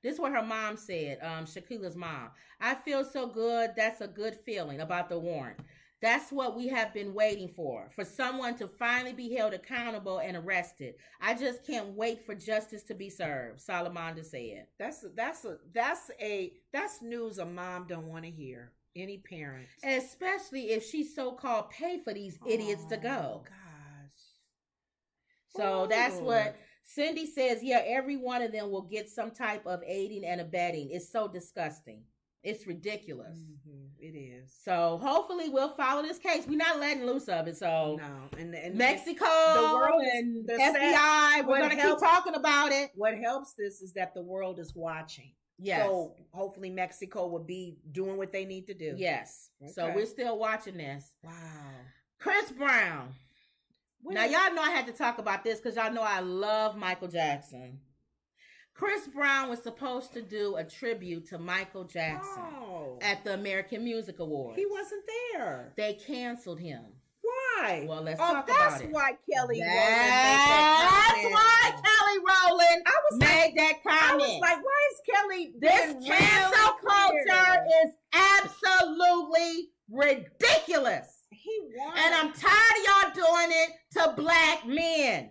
This is what her mom said, Shaquilla's mom. I feel so good. That's a good feeling about the warrant. That's what we have been waiting for someone to finally be held accountable and arrested. I just can't wait for justice to be served, Salamonda said. That's news a mom don't want to hear. Any parent. Especially if she so-called pay for these idiots to go. Gosh. So that's what Cindy says. Yeah, every one of them will get some type of aiding and abetting. It's so disgusting. It's ridiculous. Mm-hmm. It is. So hopefully we'll follow this case. We're not letting loose of it. So no, and Mexico, the world and the FBI, we're going to keep talking about it. What helps this is that the world is watching. Yes. So hopefully Mexico will be doing what they need to do. Yes. Okay. So we're still watching this. Wow. Chris Brown. Now y'all know I had to talk about this because y'all know I love Michael Jackson. Chris Brown was supposed to do a tribute to Michael Jackson at the American Music Awards. He wasn't there. They canceled him. Why? Well, let's talk about it. That's why Kelly Rowland made that comment. I was like, why is Kelly? This cancel culture is absolutely ridiculous. He won. And I'm tired of y'all doing it to black men.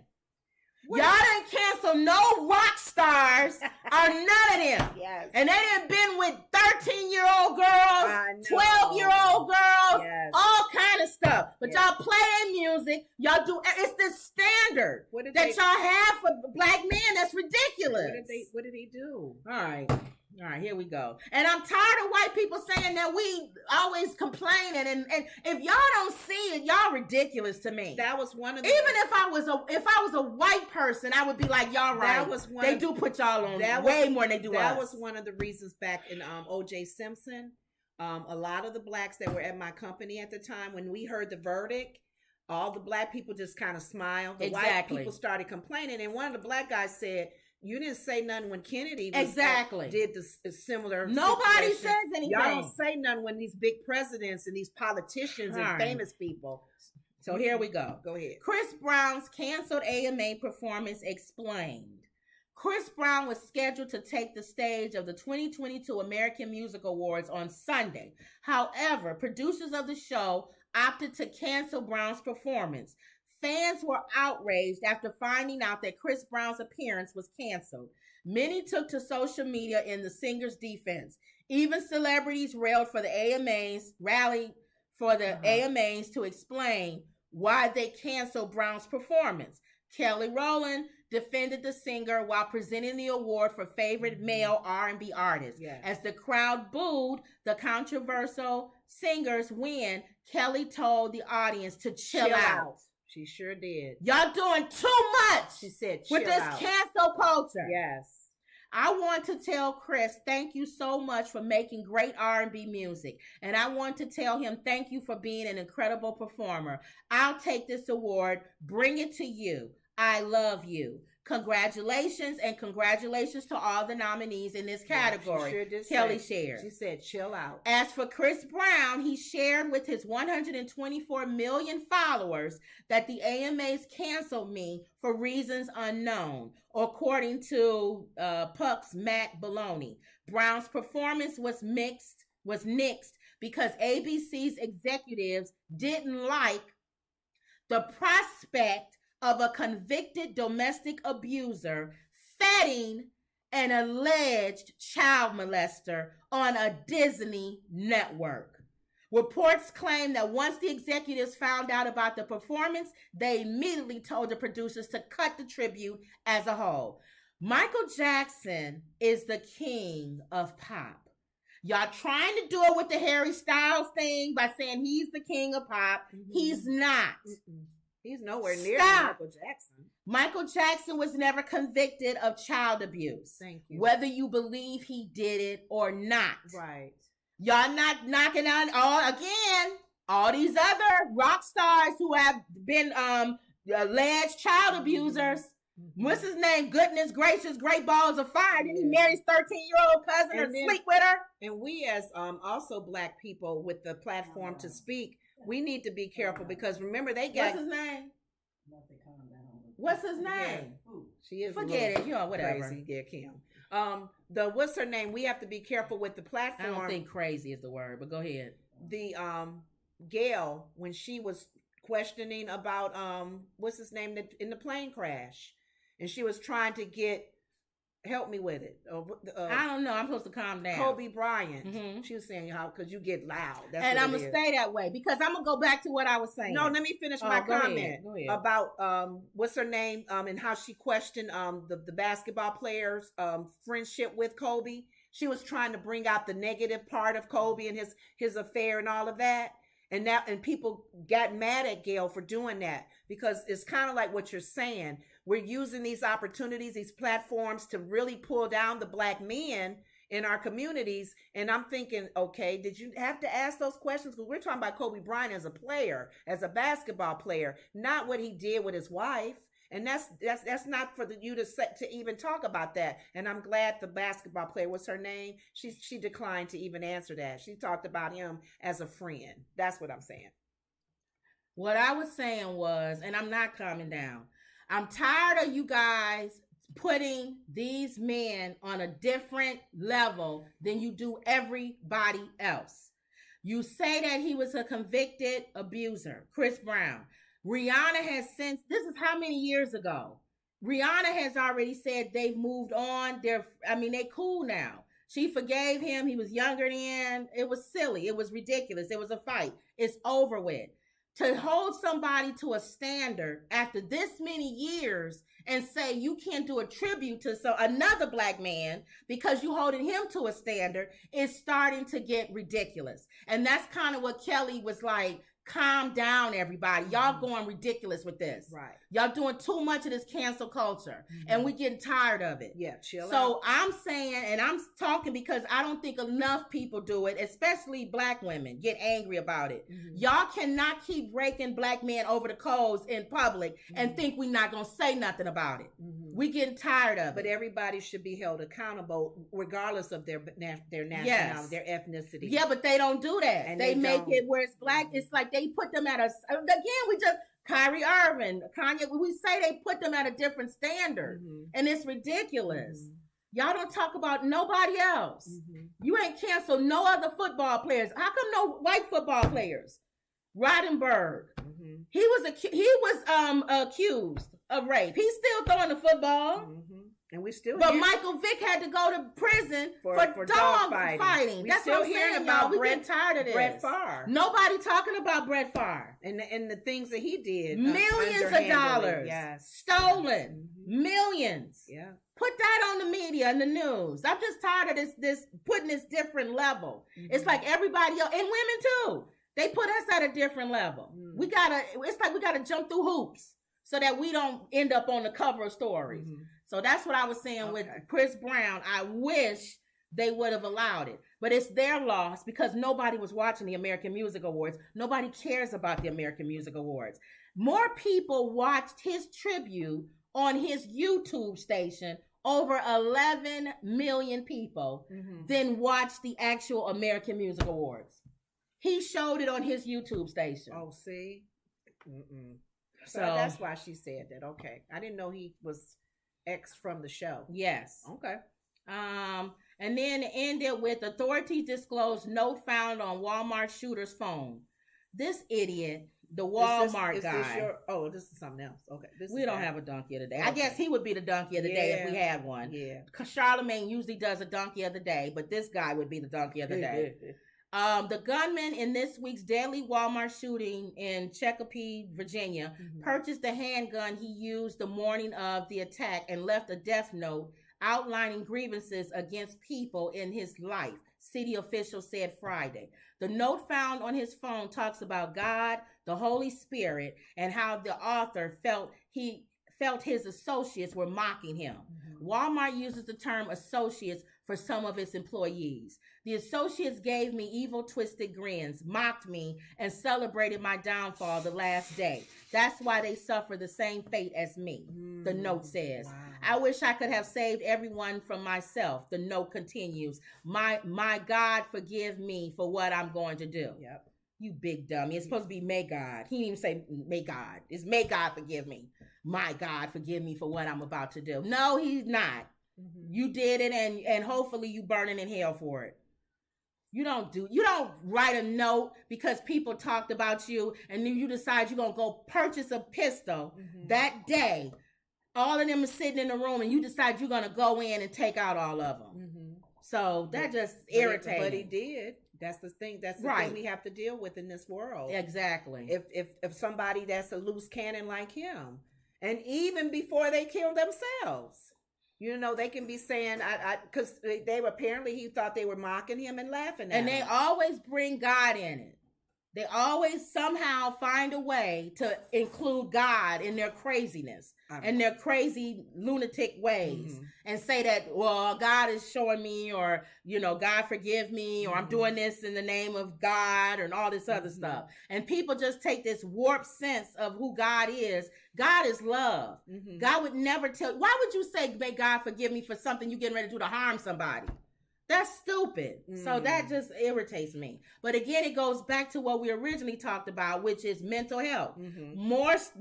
What? Y'all didn't cancel no rock stars or none of them. Yes. And they done been with 13-year-old girls, 12-year-old girls, all kind of stuff. But y'all playing music. Y'all do, it's the standard that y'all have for black men. That's ridiculous. What did he do? All right, here we go. And I'm tired of white people saying that we always complaining. And if y'all don't see it, y'all ridiculous to me. That was one of the... Even if I was a white person, I would be like, y'all right. They do put y'all on way more than they do us. That was one of the reasons back in O.J. Simpson. A lot of the blacks that were at my company at the time, when we heard the verdict, all the black people just kind of smiled. The white people started complaining. And one of the black guys said, You didn't say nothing when Kennedy did the similar. Nobody situation. says anything. Y'all don't say nothing when these big presidents and these politicians and famous people. So here we go. Go ahead. Chris Brown's canceled AMA performance explained. Chris Brown was scheduled to take the stage of the 2022 American Music Awards on Sunday. However, producers of the show opted to cancel Brown's performance. Fans were outraged after finding out that Chris Brown's appearance was canceled. Many took to social media in the singer's defense. Even celebrities rallied for the AMAs to explain why they canceled Brown's performance. Kelly Rowland defended the singer while presenting the award for favorite male R&B artist. Yes. As the crowd booed the controversial singer's win, Kelly told the audience to chill out. She sure did. Y'all doing too much. She said, with this cancel culture. Yes. I want to tell Chris, thank you so much for making great R&B music. And I want to tell him, thank you for being an incredible performer. I'll take this award. Bring it to you. I love you. Congratulations, and congratulations to all the nominees in this category. Kelly shared. She said, chill out. As for Chris Brown, he shared with his 124 million followers that the AMAs canceled me for reasons unknown, according to Puck's Matt Baloney. Brown's performance was nixed because ABC's executives didn't like the prospect of a convicted domestic abuser feting an alleged child molester on a Disney network. Reports claim that once the executives found out about the performance, they immediately told the producers to cut the tribute as a whole. Michael Jackson is the king of pop. Y'all trying to do it with the Harry Styles thing by saying he's the king of pop. Mm-hmm. He's not. Mm-mm. He's nowhere near Michael Jackson. Michael Jackson was never convicted of child abuse. Thank you. Whether you believe he did it or not. Right. Y'all not knocking on all these other rock stars who have been alleged child abusers. Mm-hmm. What's his name? Goodness gracious, great balls of fire. Then he marries 13-year-old cousin and sleep with her. And we as also Black people with the platform to speak, we need to be careful because remember they got. What's his name? What's his name? She is. Forget it. Whatever. Crazy. Yeah, Kim. What's her name? We have to be careful with the platform. I don't think crazy is the word, but go ahead. The Gail, when she was questioning about what's his name in the plane crash, and she was trying to help me with it. I don't know. I'm supposed to calm down. Kobe Bryant. Mm-hmm. She was saying how because you get loud. And I'm gonna stay that way because I'm gonna go back to what I was saying. No, let me finish my comment about what's her name and how she questioned the basketball player's friendship with Kobe. She was trying to bring out the negative part of Kobe and his affair and all of that. And people got mad at Gail for doing that because it's kind of like what you're saying. We're using these opportunities, these platforms to really pull down the Black men in our communities. And I'm thinking, okay, did you have to ask those questions? Because we're talking about Kobe Bryant as a player, as a basketball player, not what he did with his wife. And that's not for you to even talk about that. And I'm glad the basketball player, what's her name? She declined to even answer that. She talked about him as a friend. That's what I'm saying. What I was saying was, and I'm not calming down, I'm tired of you guys putting these men on a different level than you do everybody else. You say that he was a convicted abuser, Chris Brown. Rihanna has since, this is how many years ago? Rihanna has already said they've moved on. They cool now. She forgave him. He was younger then. It was silly. It was ridiculous. It was a fight. It's over with. To hold somebody to a standard after this many years and say you can't do a tribute to another Black man because you holding him to a standard is starting to get ridiculous. And that's kind of what Kelly was like, calm down, everybody. Y'all going ridiculous with this. Right. Y'all doing too much of this cancel culture, and we getting tired of it. Yeah, chill So out. I'm saying, and I'm talking because I don't think enough people do it, especially black women, get angry about it. Y'all cannot keep raking black men over the coals in public and think we're not going to say nothing about it. We getting tired of it. But everybody should be held accountable regardless of their nationality, Yes. their ethnicity. Yeah, but they don't do that. And they make don't. it where it's black. It's like they put them at Kyrie Irving, Kanye, we say they put them at a different standard. And it's ridiculous. Y'all don't talk about nobody else. You ain't canceled no other football players. How come no white football players? Roddenberry. He was accused of rape. He's still throwing the football. And we still But Michael Vick had to go to prison for dog fighting. We That's still what I'm hearing saying, about y'all. We getting tired of this. Brett Favre. Nobody talking about Brett Favre. And the things that he did. Millions of dollars. Yes. Stolen. Millions. Yeah. Put that on the media and the news. I'm just tired of this putting this different level. It's like everybody else, and women too. They put us at a different level. It's like we gotta jump through hoops so that we don't end up on the cover of stories. So that's what I was saying with Chris Brown. I wish they would have allowed it. But it's their loss because nobody was watching the American Music Awards. Nobody cares about the American Music Awards. More people watched his tribute on his YouTube station, over 11 million people, than watched the actual American Music Awards. He showed it on his YouTube station. Oh, see? So that's why she said that. Okay. I didn't know he was X from the show. Yes. Okay. And then it ended with authorities disclosed note found on Walmart shooter's phone. This idiot, the Walmart guy. This is something else. Okay. We don't have a donkey of the day. Okay. I guess he would be the donkey of the day if we had one. Yeah. Charlemagne usually does a donkey of the day, but this guy would be the donkey of the day. The gunman in this week's deadly Walmart shooting in Chesapeake, Virginia, purchased the handgun he used the morning of the attack and left a death note outlining grievances against people in his life, city officials said Friday. The note found on his phone talks about God, the Holy Spirit, and how the author felt his associates were mocking him. Walmart uses the term associates for some of its employees. The associates gave me evil, twisted grins, mocked me, and celebrated my downfall the last day. That's why they suffer the same fate as me, the note says. Wow. I wish I could have saved everyone from myself. The note continues. My God, forgive me for what I'm going to do. Yep. You big dummy. It's supposed to be may God. He didn't even say may God. It's may God forgive me. My God, forgive me for what I'm about to do. No, he's not. You did it, and hopefully you burning in hell for it. You don't write a note because people talked about you and then you decide you're going to go purchase a pistol that day. All of them are sitting in the room and you decide you're going to go in and take out all of them. So that just irritates. But he did. That's the thing. That's the thing we have to deal with in this world. Exactly. If somebody that's a loose cannon like him, and even before they kill themselves, they can be saying, because they were apparently he thought they were mocking him and laughing at him. And they always bring God in it. They always somehow find a way to include God in their craziness and their crazy lunatic ways and say that, well, God is showing me, or, God forgive me, or I'm doing this in the name of God and all this other stuff. And people just take this warped sense of who God is. God is love. God would never why would you say, may God forgive me for something you getting ready to do to harm somebody? That's stupid. So that just irritates me. But again, it goes back to what we originally talked about, which is mental health. More things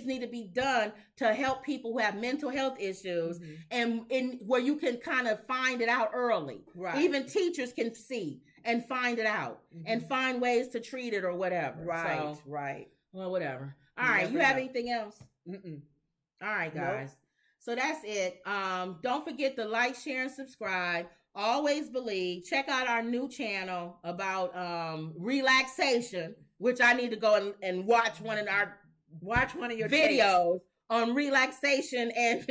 need to be done to help people who have mental health issues, and where you can kind of find it out early. Right. Even teachers can see and find it out and find ways to treat it or whatever. Right. Well, whatever. All right. You have anything else? All right, guys. Nope. So that's it. Don't forget to like, share, and subscribe. Always believe. Check out our new channel about relaxation, which I need to go and watch one of your videos on relaxation and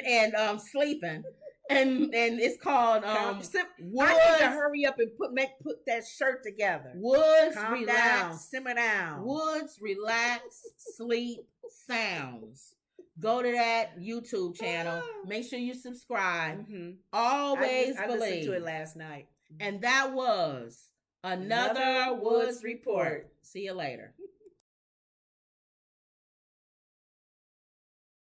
sleeping. and it's called Woods. I need to hurry up and put that shirt together. Woods Calm relax, down, simmer down. Woods relax, sleep sounds. Go to that YouTube channel. Make sure you subscribe. Mm-hmm. Always I believe. listened to it last night. And that was another Woods Report. See you later.